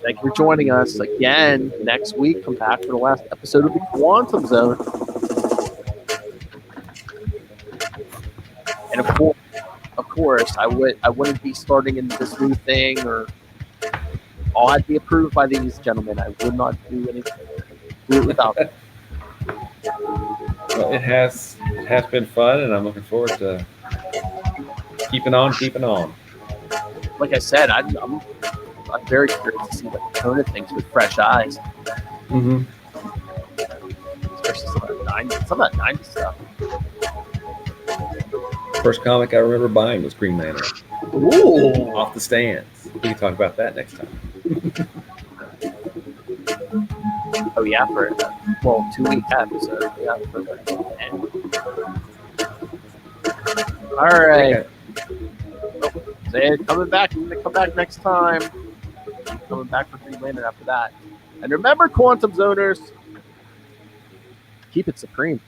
Speaker 7: Thank you for joining us again next week. Come back for the last episode of the Quantum Zone. And of course, I wouldn't be starting in this new thing, or all had to be approved by these gentlemen. I would not do anything. Do it without them.
Speaker 8: Well, it has been fun, and I'm looking forward to keeping on.
Speaker 7: Like I said, I'm very curious to see what Kona thinks with fresh eyes.
Speaker 8: Mm-hmm.
Speaker 7: Especially some of that 90s stuff.
Speaker 8: First comic I remember buying was Green Lantern.
Speaker 7: Ooh.
Speaker 8: Off the stands. We can talk about that next time.
Speaker 7: Oh yeah, for 2-week episode. Yeah, for all right. Coming back. I'm gonna come back next time. Coming back for Green Lantern after that. And remember, Quantum Zoners, keep it supreme.